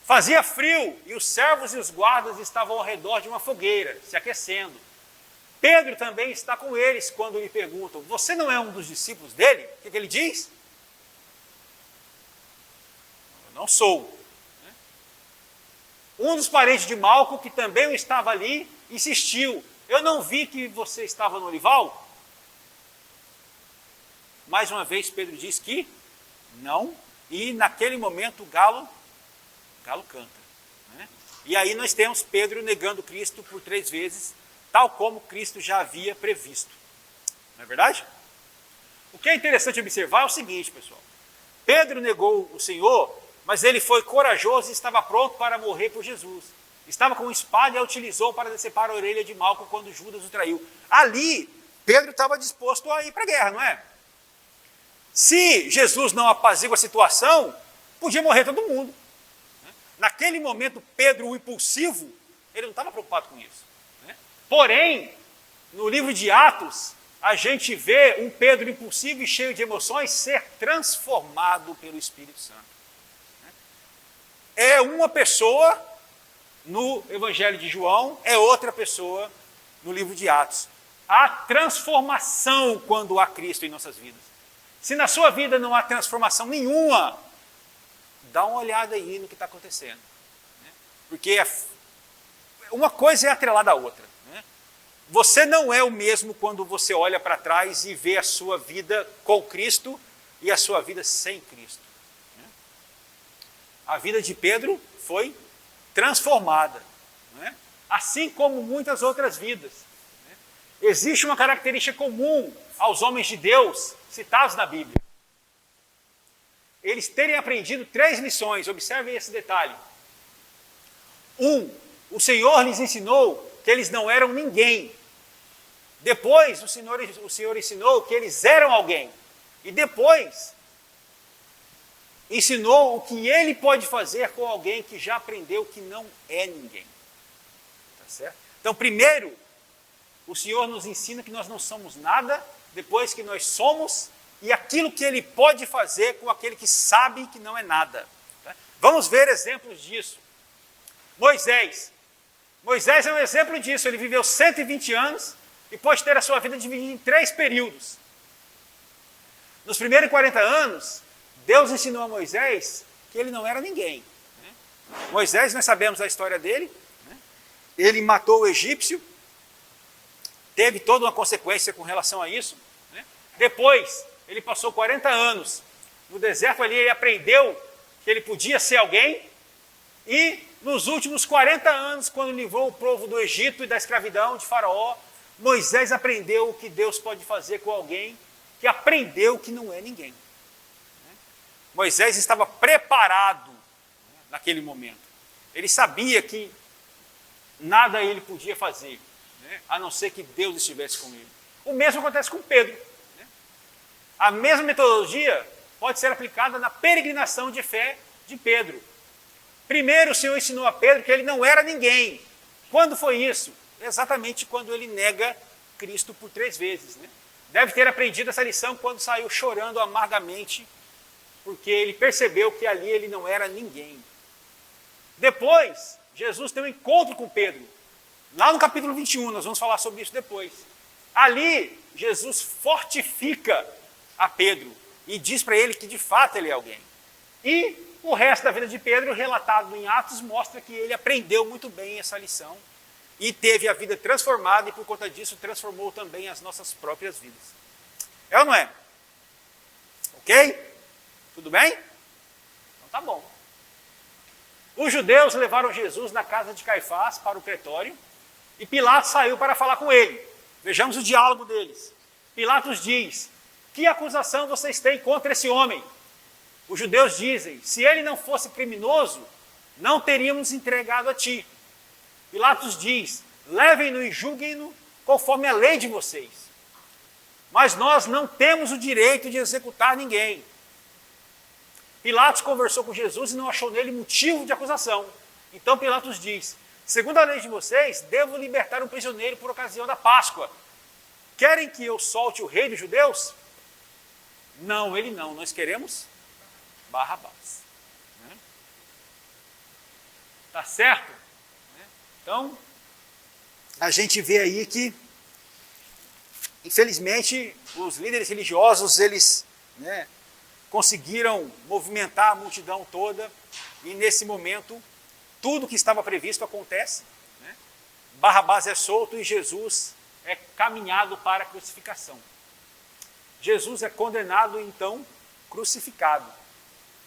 Fazia frio e os servos e os guardas estavam ao redor de uma fogueira, se aquecendo. Pedro também está com eles quando lhe perguntam, você não é um dos discípulos dele? O que ele diz? Eu não sou. Um dos parentes de Malco, que também estava ali, insistiu, eu não vi que você estava no olival? Mais uma vez Pedro diz que não, e naquele momento o galo canta. Né? E aí nós temos Pedro negando Cristo por 3 vezes, tal como Cristo já havia previsto. Não é verdade? O que é interessante observar é o seguinte, pessoal. Pedro negou o Senhor, mas ele foi corajoso e estava pronto para morrer por Jesus. Estava com espada e a utilizou para decepar a orelha de Malco quando Judas o traiu. Ali, Pedro estava disposto a ir para a guerra, não é? Se Jesus não apazigua a situação, podia morrer todo mundo. Naquele momento, Pedro, o impulsivo, ele não estava preocupado com isso. Porém, no livro de Atos, a gente vê um Pedro impulsivo e cheio de emoções ser transformado pelo Espírito Santo. É uma pessoa no Evangelho de João, é outra pessoa no livro de Atos. Há transformação quando há Cristo em nossas vidas. Se na sua vida não há transformação nenhuma, dá uma olhada aí no que está acontecendo. Porque uma coisa é atrelada à outra. Você não é o mesmo quando você olha para trás e vê a sua vida com Cristo e a sua vida sem Cristo. A vida de Pedro foi transformada, não é? Assim como muitas outras vidas. Né? Existe uma característica comum aos homens de Deus citados na Bíblia. Eles terem aprendido 3 lições, observem esse detalhe. 1, o Senhor lhes ensinou que eles não eram ninguém. Depois, o Senhor ensinou que eles eram alguém. E depois, ensinou o que ele pode fazer com alguém que já aprendeu que não é ninguém. Tá certo? Então, primeiro, o Senhor nos ensina que nós não somos nada, depois que nós somos, e aquilo que ele pode fazer com aquele que sabe que não é nada. Tá? Vamos ver exemplos disso. Moisés. Moisés é um exemplo disso. Ele viveu 120 anos e pôde ter a sua vida dividida em 3 períodos. Nos primeiros 40 anos, Deus ensinou a Moisés que ele não era ninguém. Né? Moisés, nós sabemos a história dele. Né? Ele matou o egípcio, teve toda uma consequência com relação a isso. Né? Depois, ele passou 40 anos no deserto ali, ele aprendeu que ele podia ser alguém. E nos últimos 40 anos, quando livrou o povo do Egito e da escravidão de Faraó, Moisés aprendeu o que Deus pode fazer com alguém que aprendeu que não é ninguém. Moisés estava preparado naquele momento. Ele sabia que nada ele podia fazer, a não ser que Deus estivesse com ele. O mesmo acontece com Pedro. A mesma metodologia pode ser aplicada na peregrinação de fé de Pedro. Primeiro, o Senhor ensinou a Pedro que ele não era ninguém. Quando foi isso? Exatamente quando ele nega Cristo por 3 vezes. Né? Deve ter aprendido essa lição quando saiu chorando amargamente, porque ele percebeu que ali ele não era ninguém. Depois, Jesus tem um encontro com Pedro. Lá no capítulo 21, nós vamos falar sobre isso depois. Ali, Jesus fortifica a Pedro e diz para ele que de fato ele é alguém. E o resto da vida de Pedro, relatado em Atos, mostra que ele aprendeu muito bem essa lição e teve a vida transformada e por conta disso transformou também as nossas próprias vidas. É ou não é? Ok? Tudo bem? Então tá bom. Os judeus levaram Jesus na casa de Caifás para o pretório e Pilatos saiu para falar com ele. Vejamos o diálogo deles. Pilatos diz: que acusação vocês têm contra esse homem? Os judeus dizem: se ele não fosse criminoso, não teríamos entregado a ti. Pilatos diz: levem-no e julguem-no conforme a lei de vocês. Mas nós não temos o direito de executar ninguém. Pilatos conversou com Jesus e não achou nele motivo de acusação. Então Pilatos diz: segundo a lei de vocês, devo libertar um prisioneiro por ocasião da Páscoa. Querem que eu solte o rei dos judeus? Não, ele não. Nós queremos Barrabás. Tá certo? Então, a gente vê aí que, infelizmente, os líderes religiosos, eles conseguiram movimentar a multidão toda e, nesse momento, tudo que estava previsto acontece. Barrabás é solto e Jesus é caminhado para a crucificação. Jesus é condenado, então, crucificado.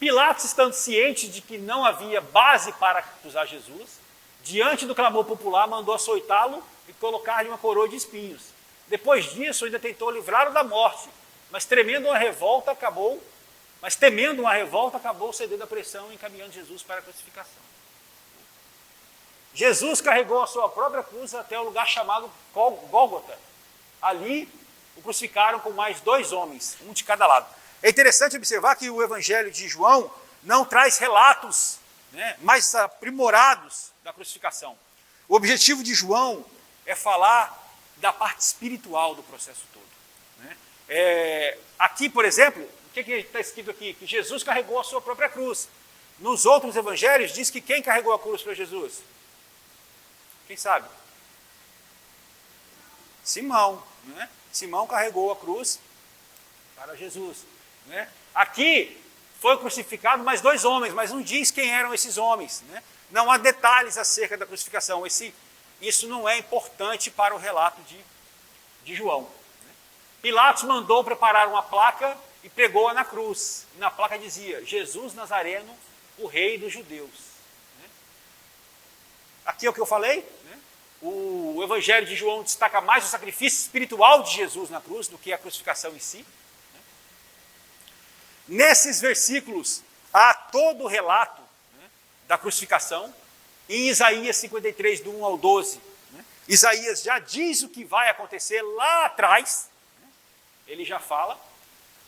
Pilatos, estando ciente de que não havia base para acusar Jesus, diante do clamor popular, mandou açoitá-lo e colocar-lhe uma coroa de espinhos. Depois disso, ainda tentou livrá-lo da morte, mas temendo uma revolta, acabou cedendo à pressão e encaminhando Jesus para a crucificação. Jesus carregou a sua própria cruz até o lugar chamado Gólgota. Ali o crucificaram com mais 2 homens, um de cada lado. É interessante observar que o Evangelho de João não traz relatos mais aprimorados da crucificação. O objetivo de João é falar da parte espiritual do processo todo. Aqui, por exemplo, o que está escrito aqui? Que Jesus carregou a sua própria cruz. Nos outros evangelhos diz que quem carregou a cruz para Jesus? Quem sabe? Simão. Simão carregou a cruz para Jesus. Aqui foi crucificado mais 2 homens, mas não diz quem eram esses homens. Não há detalhes acerca da crucificação. Isso não é importante para o relato de João. Pilatos mandou preparar uma placa e pregou-a na cruz. E na placa dizia: Jesus Nazareno, o rei dos judeus. aqui é o que eu falei, né? O Evangelho de João destaca mais o sacrifício espiritual de Jesus na cruz do que a crucificação em si. Né? Nesses versículos há todo o relato, né, da crucificação. Em Isaías 53, do 1 ao 12, né? Isaías já diz o que vai acontecer lá atrás, né? Ele já fala.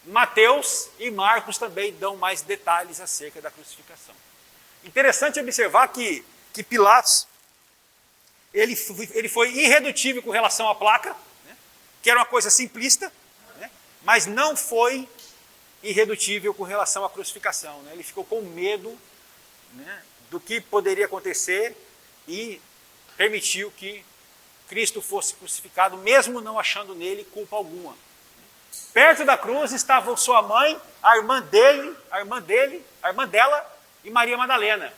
Mateus e Marcos também dão mais detalhes acerca da crucificação. Interessante observar que Pilatos, ele foi irredutível com relação à placa, né? Que era uma coisa simplista, né? Mas não foi irredutível com relação à crucificação, né? Ele ficou com medo, né, do que poderia acontecer e permitiu que Cristo fosse crucificado, mesmo não achando nele culpa alguma. Perto da cruz estavam sua mãe, a irmã dela e Maria Madalena.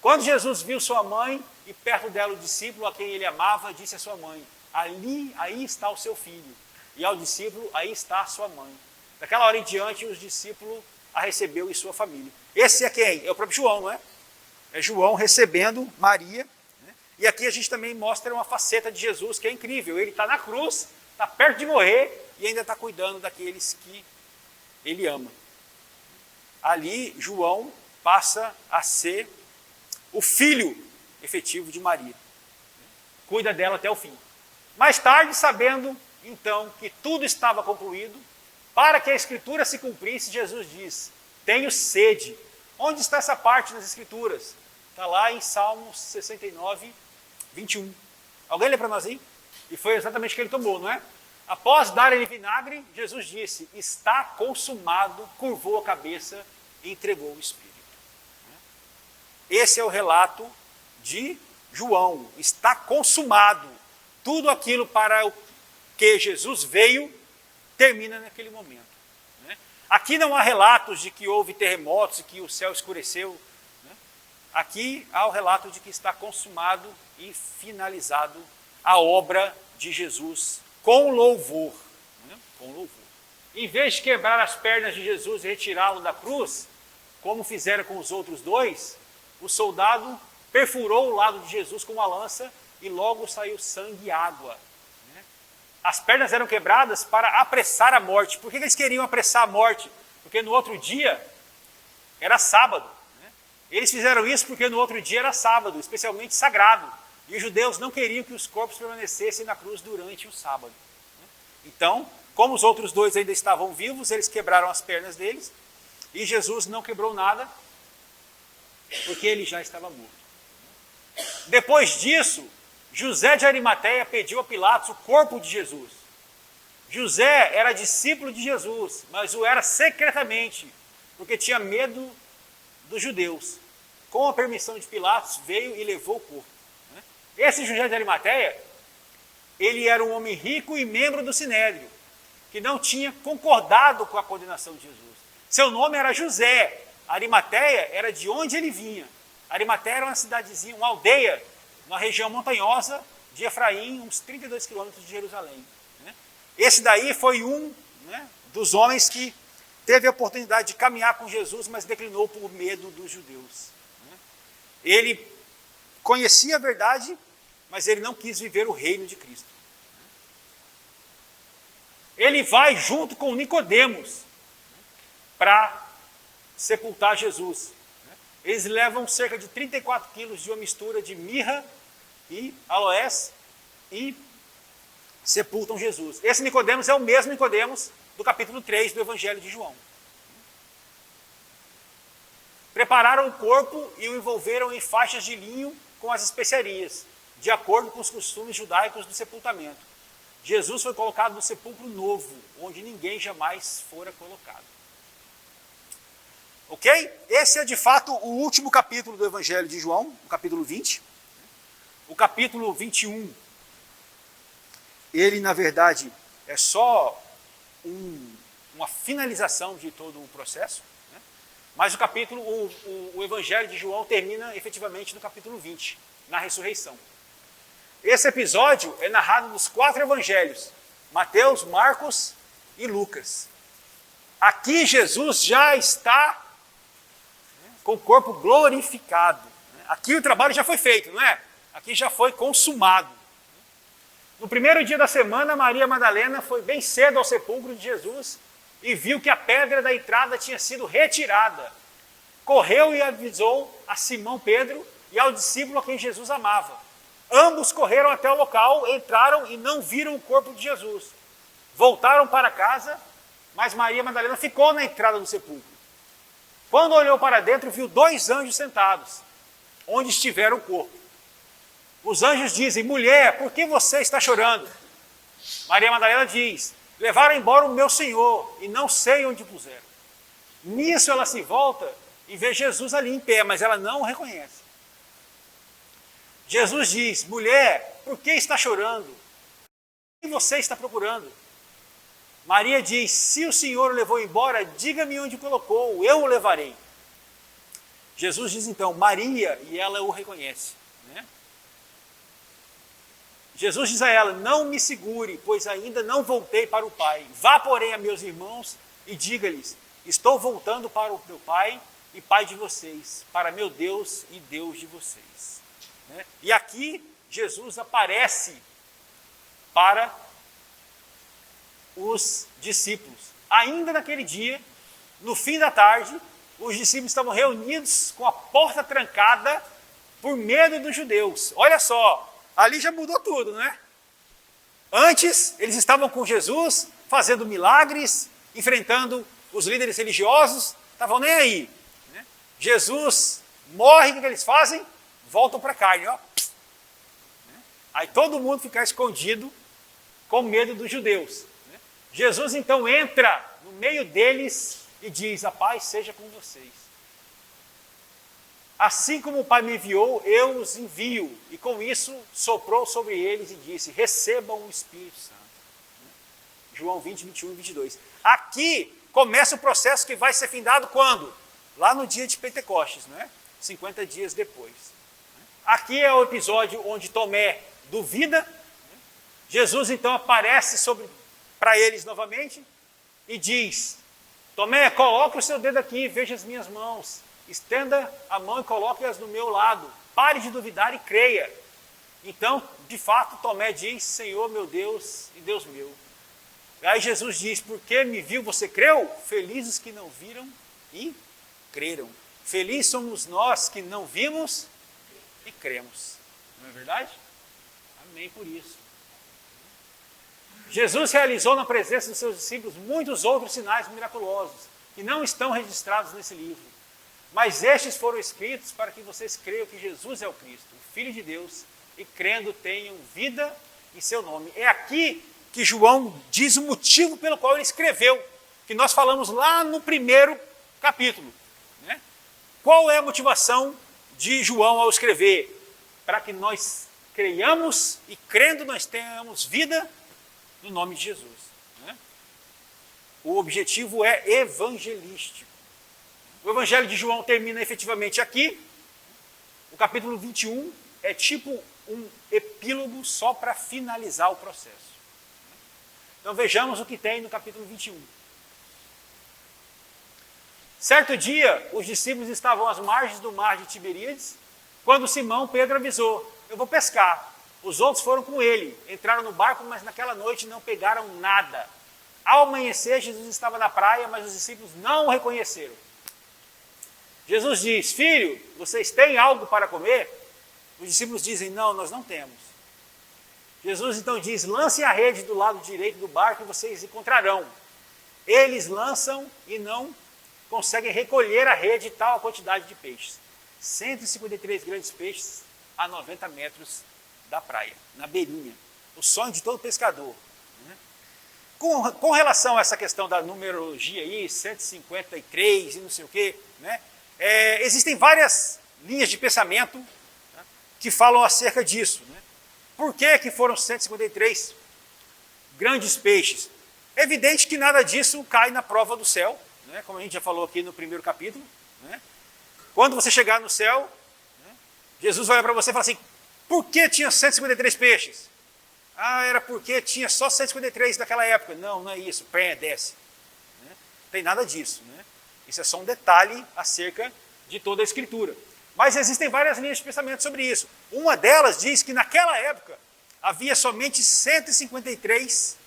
Quando Jesus viu sua mãe e perto dela o discípulo a quem ele amava, disse à sua mãe: aí está o seu filho. E ao discípulo: aí está a sua mãe. Daquela hora em diante, os discípulos a recebeu e sua família. Esse é quem? É o próprio João, não é? É João recebendo Maria. Né? E aqui a gente também mostra uma faceta de Jesus que é incrível. Ele está na cruz, está perto de morrer e ainda está cuidando daqueles que ele ama. Ali, João passa a ser o filho efetivo de Maria. Cuida dela até o fim. Mais tarde, sabendo então que tudo estava concluído, para que a Escritura se cumprisse, Jesus diz: tenho sede. Onde está essa parte nas Escrituras? Está lá em Salmos 69, 21. Alguém lê para nós aí? E foi exatamente o que ele tomou, não é? Após dar-lhe vinagre, Jesus disse: está consumado, curvou a cabeça e entregou o Espírito. Esse é o relato de João. Está consumado. Tudo aquilo para o que Jesus veio, termina naquele momento. Aqui não há relatos de que houve terremotos e que o céu escureceu. Aqui há o relato de que está consumado e finalizado a obra de Jesus com louvor. Com louvor. Em vez de quebrar as pernas de Jesus e retirá-lo da cruz, como fizeram com os outros dois, o soldado perfurou o lado de Jesus com uma lança e logo saiu sangue e água. As pernas eram quebradas para apressar a morte. Por que eles queriam apressar a morte? Porque no outro dia era sábado. Eles fizeram isso porque no outro dia era sábado, especialmente sagrado. E os judeus não queriam que os corpos permanecessem na cruz durante o sábado. Então, como os outros dois ainda estavam vivos, eles quebraram as pernas deles. E Jesus não quebrou nada, porque ele já estava morto. Depois disso, José de Arimateia pediu a Pilatos o corpo de Jesus. José era discípulo de Jesus, mas o era secretamente, porque tinha medo dos judeus. Com a permissão de Pilatos, veio e levou o corpo. Esse José de Arimateia, ele era um homem rico e membro do Sinédrio, que não tinha concordado com a condenação de Jesus. Seu nome era José. Arimateia era de onde ele vinha. Arimateia era uma cidadezinha, uma aldeia, na região montanhosa de Efraim, uns 32 quilômetros de Jerusalém. Esse daí foi um, dos homens que teve a oportunidade de caminhar com Jesus, mas declinou por medo dos judeus. Ele conhecia a verdade, mas ele não quis viver o reino de Cristo. Ele vai junto com Nicodemos para sepultar Jesus. Eles levam cerca de 34 quilos de uma mistura de mirra e aloés e sepultam Jesus. Esse Nicodemos é o mesmo Nicodemos do capítulo 3 do Evangelho de João. Prepararam o corpo e o envolveram em faixas de linho com as especiarias, de acordo com os costumes judaicos do sepultamento. Jesus foi colocado no sepulcro novo, onde ninguém jamais fora colocado. Ok? Esse é de fato o último capítulo do Evangelho de João, o capítulo 20. O capítulo 21, ele na verdade é só uma finalização de todo o processo, mas o Evangelho de João termina efetivamente no capítulo 20, na ressurreição. Esse episódio é narrado nos 4 evangelhos, Mateus, Marcos e Lucas. Aqui Jesus já está com o corpo glorificado. Aqui o trabalho já foi feito, não é? Aqui já foi consumado. No primeiro dia da semana, Maria Madalena foi bem cedo ao sepulcro de Jesus e viu que a pedra da entrada tinha sido retirada. Correu e avisou a Simão Pedro e ao discípulo a quem Jesus amava. Ambos correram até o local, entraram e não viram o corpo de Jesus. Voltaram para casa, mas Maria Madalena ficou na entrada do sepulcro. Quando olhou para dentro, viu 2 anjos sentados, onde estivera o corpo. Os anjos dizem: mulher, por que você está chorando? Maria Madalena diz: levaram embora o meu Senhor e não sei onde puseram. Nisso ela se volta e vê Jesus ali em pé, mas ela não o reconhece. Jesus diz: mulher, por que está chorando? O que você está procurando? Maria diz: se o Senhor o levou embora, diga-me onde o colocou, eu o levarei. Jesus diz então: Maria, e ela o reconhece. Jesus diz a ela: não me segure, pois ainda não voltei para o Pai. Vá, porém, a meus irmãos e diga-lhes: estou voltando para o meu Pai e Pai de vocês, para meu Deus e Deus de vocês. E aqui Jesus aparece para os discípulos. Ainda naquele dia, no fim da tarde, os discípulos estavam reunidos com a porta trancada por medo dos judeus. Olha só, ali já mudou tudo, não é? Antes, eles estavam com Jesus, fazendo milagres, enfrentando os líderes religiosos, estavam nem aí. Jesus morre, o que eles fazem? Voltam para a carne, ó. Aí todo mundo fica escondido com medo dos judeus. Jesus então entra no meio deles e diz: a paz seja com vocês. Assim como o Pai me enviou, eu os envio. E com isso soprou sobre eles e disse: recebam o Espírito Santo. João 20, 21 e 22. Aqui começa o processo que vai ser findado quando? Lá no dia de Pentecostes, não é? 50 dias depois. Aqui é o episódio onde Tomé duvida. Jesus então aparece para eles novamente e diz: Tomé, coloque o seu dedo aqui, veja as minhas mãos. Estenda a mão e coloque-as no meu lado. Pare de duvidar e creia. Então, de fato, Tomé diz: Senhor meu Deus e Deus meu. Aí Jesus diz: porque me viu, você creu? Felizes que não viram e creram. Felizes somos nós que não vimos e cremos. Não é verdade? Amém por isso. Jesus realizou na presença dos seus discípulos muitos outros sinais miraculosos que não estão registrados nesse livro. Mas estes foram escritos para que vocês creiam que Jesus é o Cristo, o Filho de Deus, e crendo tenham vida em seu nome. É aqui que João diz o motivo pelo qual ele escreveu, que nós falamos lá no primeiro capítulo. Qual é a motivação de João ao escrever? Para que nós creiamos e crendo nós tenhamos vida no nome de Jesus. O objetivo é evangelístico. O Evangelho de João termina efetivamente aqui. O capítulo 21 é tipo um epílogo só para finalizar o processo. Então vejamos o que tem no capítulo 21. Certo dia, os discípulos estavam às margens do mar de Tiberíades, quando Simão Pedro avisou: eu vou pescar. Os outros foram com ele, entraram no barco, mas naquela noite não pegaram nada. Ao amanhecer, Jesus estava na praia, mas os discípulos não o reconheceram. Jesus diz: filho, vocês têm algo para comer? Os discípulos dizem: não, nós não temos. Jesus então diz: lancem a rede do lado direito do barco e vocês encontrarão. Eles lançam e não conseguem recolher a rede tal a quantidade de peixes. 153 grandes peixes a 90 metros da praia, na beirinha. O sonho de todo pescador. Com relação a essa questão da numerologia aí, 153 e não sei o quê, existem várias linhas de pensamento que falam acerca disso. Por que foram 153 grandes peixes? É evidente que nada disso cai na prova do céu, como a gente já falou aqui no primeiro capítulo. Quando você chegar no céu, Jesus vai olhar para você e falar assim: por que tinha 153 peixes? Ah, era porque tinha só 153 naquela época. Não, não é isso. Pé, desce. Não tem nada disso. Isso é só um detalhe acerca de toda a Escritura. Mas existem várias linhas de pensamento sobre isso. Uma delas diz que naquela época havia somente 153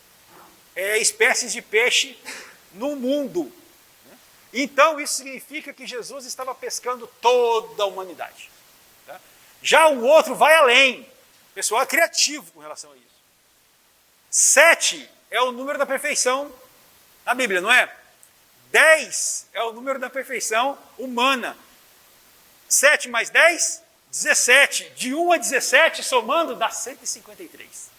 espécies de peixe no mundo. Então isso significa que Jesus estava pescando toda a humanidade. Tá? Já o outro vai além. O pessoal é criativo com relação a isso. 7 é o número da perfeição na Bíblia, não é? 10 é o número da perfeição humana. 7 mais 10, 17. De 1 a 17, somando, dá 153.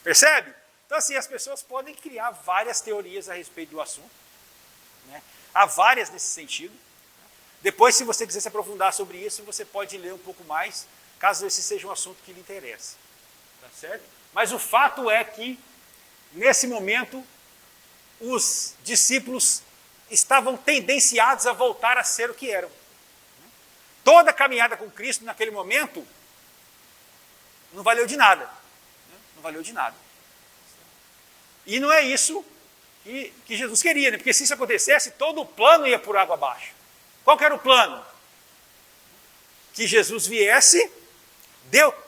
Percebe? Então, assim, as pessoas podem criar várias teorias a respeito do assunto. Né? Há várias nesse sentido. Depois, se você quiser se aprofundar sobre isso, você pode ler um pouco mais, caso esse seja um assunto que lhe interesse. Tá certo? Mas o fato é que, nesse momento, os discípulos estavam tendenciados a voltar a ser o que eram. Toda a caminhada com Cristo naquele momento não valeu de nada. Não valeu de nada. E não é isso que Jesus queria, né? Porque se isso acontecesse, todo o plano ia por água abaixo. Qual que era o plano? Que Jesus viesse,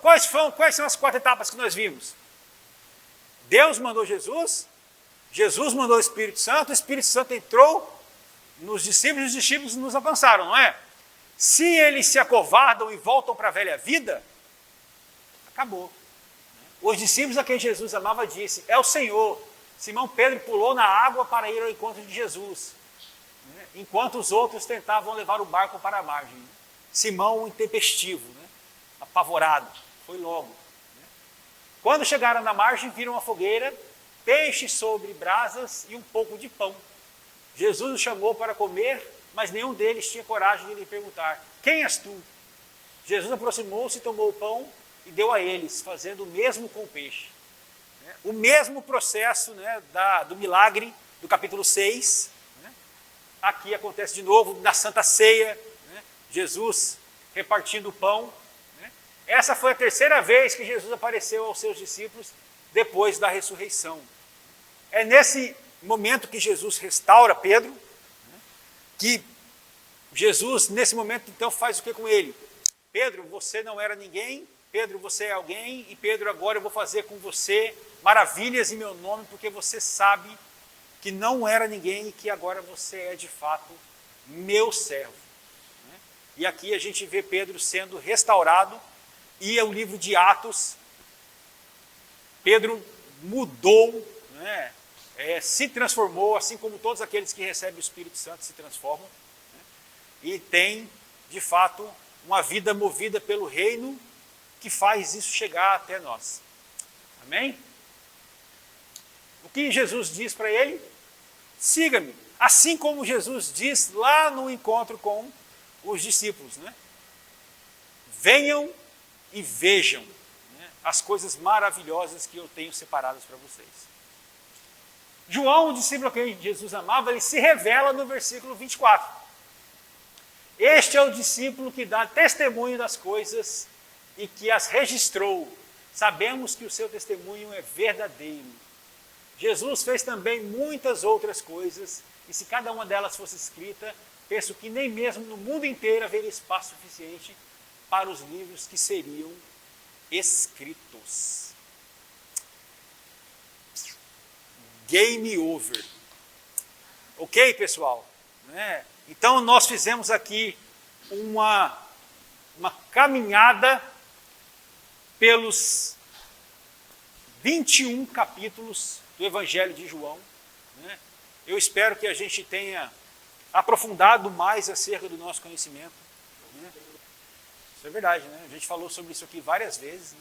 quais são as 4 etapas que nós vimos? Deus mandou Jesus, Jesus mandou o Espírito Santo entrou nos discípulos e os discípulos nos alcançaram, não é? Se eles se acovardam e voltam para a velha vida, acabou. Os discípulos a quem Jesus amava disse, é o Senhor. Simão Pedro pulou na água para ir ao encontro de Jesus, enquanto os outros tentavam levar o barco para a margem. Simão, intempestivo, apavorado, foi logo. Quando chegaram na margem, viram uma fogueira, peixe sobre brasas e um pouco de pão. Jesus os chamou para comer, mas nenhum deles tinha coragem de lhe perguntar, quem és tu? Jesus aproximou-se, tomou o pão e deu a eles, fazendo o mesmo com o peixe. O mesmo processo do milagre do capítulo 6, aqui acontece de novo na Santa Ceia, Jesus repartindo o pão. Essa foi a 3ª vez que Jesus apareceu aos seus discípulos depois da ressurreição. É nesse momento que Jesus restaura Pedro, que Jesus, nesse momento, então, faz o que com ele? Pedro, você não era ninguém, Pedro, você é alguém, e Pedro, agora eu vou fazer com você maravilhas em meu nome, porque você sabe que não era ninguém e que agora você é, de fato, meu servo. E aqui a gente vê Pedro sendo restaurado, e é o livro de Atos, Pedro mudou, se transformou, assim como todos aqueles que recebem o Espírito Santo se transformam, e tem, de fato, uma vida movida pelo reino que faz isso chegar até nós. Amém? O que Jesus diz para ele? Siga-me. Assim como Jesus diz lá no encontro com os discípulos. Venham e vejam as coisas maravilhosas que eu tenho separadas para vocês. João, o discípulo a quem Jesus amava, ele se revela no versículo 24. Este é o discípulo que dá testemunho das coisas e que as registrou. Sabemos que o seu testemunho é verdadeiro. Jesus fez também muitas outras coisas, e se cada uma delas fosse escrita, penso que nem mesmo no mundo inteiro haveria espaço suficiente para os livros que seriam escritos. Game over. Ok, pessoal? Então, nós fizemos aqui uma caminhada pelos 21 capítulos do Evangelho de João. Eu espero que a gente tenha aprofundado mais acerca do nosso conhecimento. Isso é verdade, A gente falou sobre isso aqui várias vezes.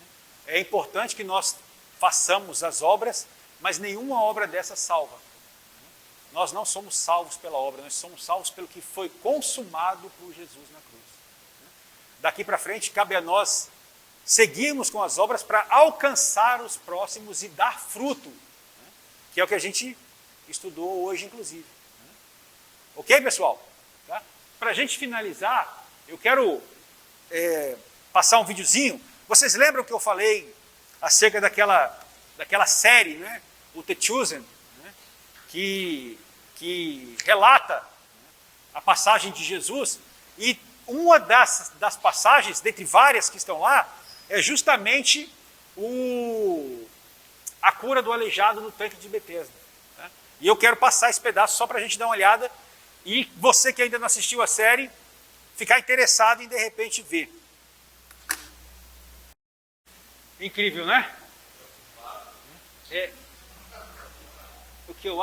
É importante que nós façamos as obras, mas nenhuma obra dessa salva. Nós não somos salvos pela obra, nós somos salvos pelo que foi consumado por Jesus na cruz. Daqui para frente, cabe a nós seguirmos com as obras para alcançar os próximos e dar fruto, que é o que a gente estudou hoje, inclusive. Ok, pessoal? Tá? Para a gente finalizar, eu quero passar um videozinho. Vocês lembram que eu falei acerca daquela série, o The Chosen, que relata a passagem de Jesus, e uma das passagens, dentre várias que estão lá, é justamente a cura do aleijado no tanque de Betesda. Né? E eu quero passar esse pedaço só para a gente dar uma olhada e você que ainda não assistiu a série, ficar interessado em de repente ver. Incrível, né? O que eu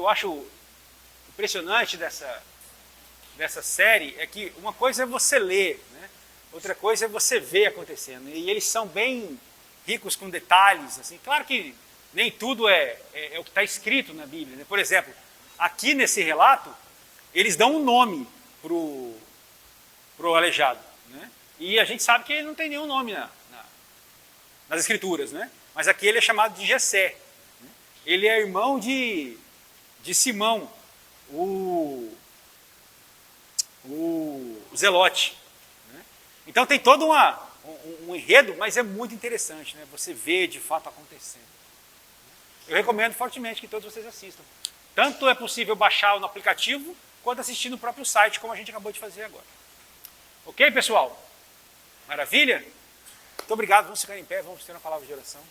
acho impressionante dessa série é que uma coisa é você ler, né? Outra coisa é você ver acontecendo. E eles são bem ricos com detalhes. Assim. Claro que nem tudo é o que está escrito na Bíblia. Né? Por exemplo, aqui nesse relato, eles dão um nome pro aleijado. Né? E a gente sabe que ele não tem nenhum nome nas Escrituras. Né? Mas aqui ele é chamado de Jessé. Né? Ele é irmão de Simão, o Zelote. Né? Então tem todo um enredo, mas é muito interessante, né? Você vê de fato acontecendo. Eu recomendo fortemente que todos vocês assistam. Tanto é possível baixar no aplicativo, quanto assistir no próprio site, como a gente acabou de fazer agora. Ok, pessoal? Maravilha? Muito obrigado, vamos ficar em pé, vamos ter uma palavra de oração.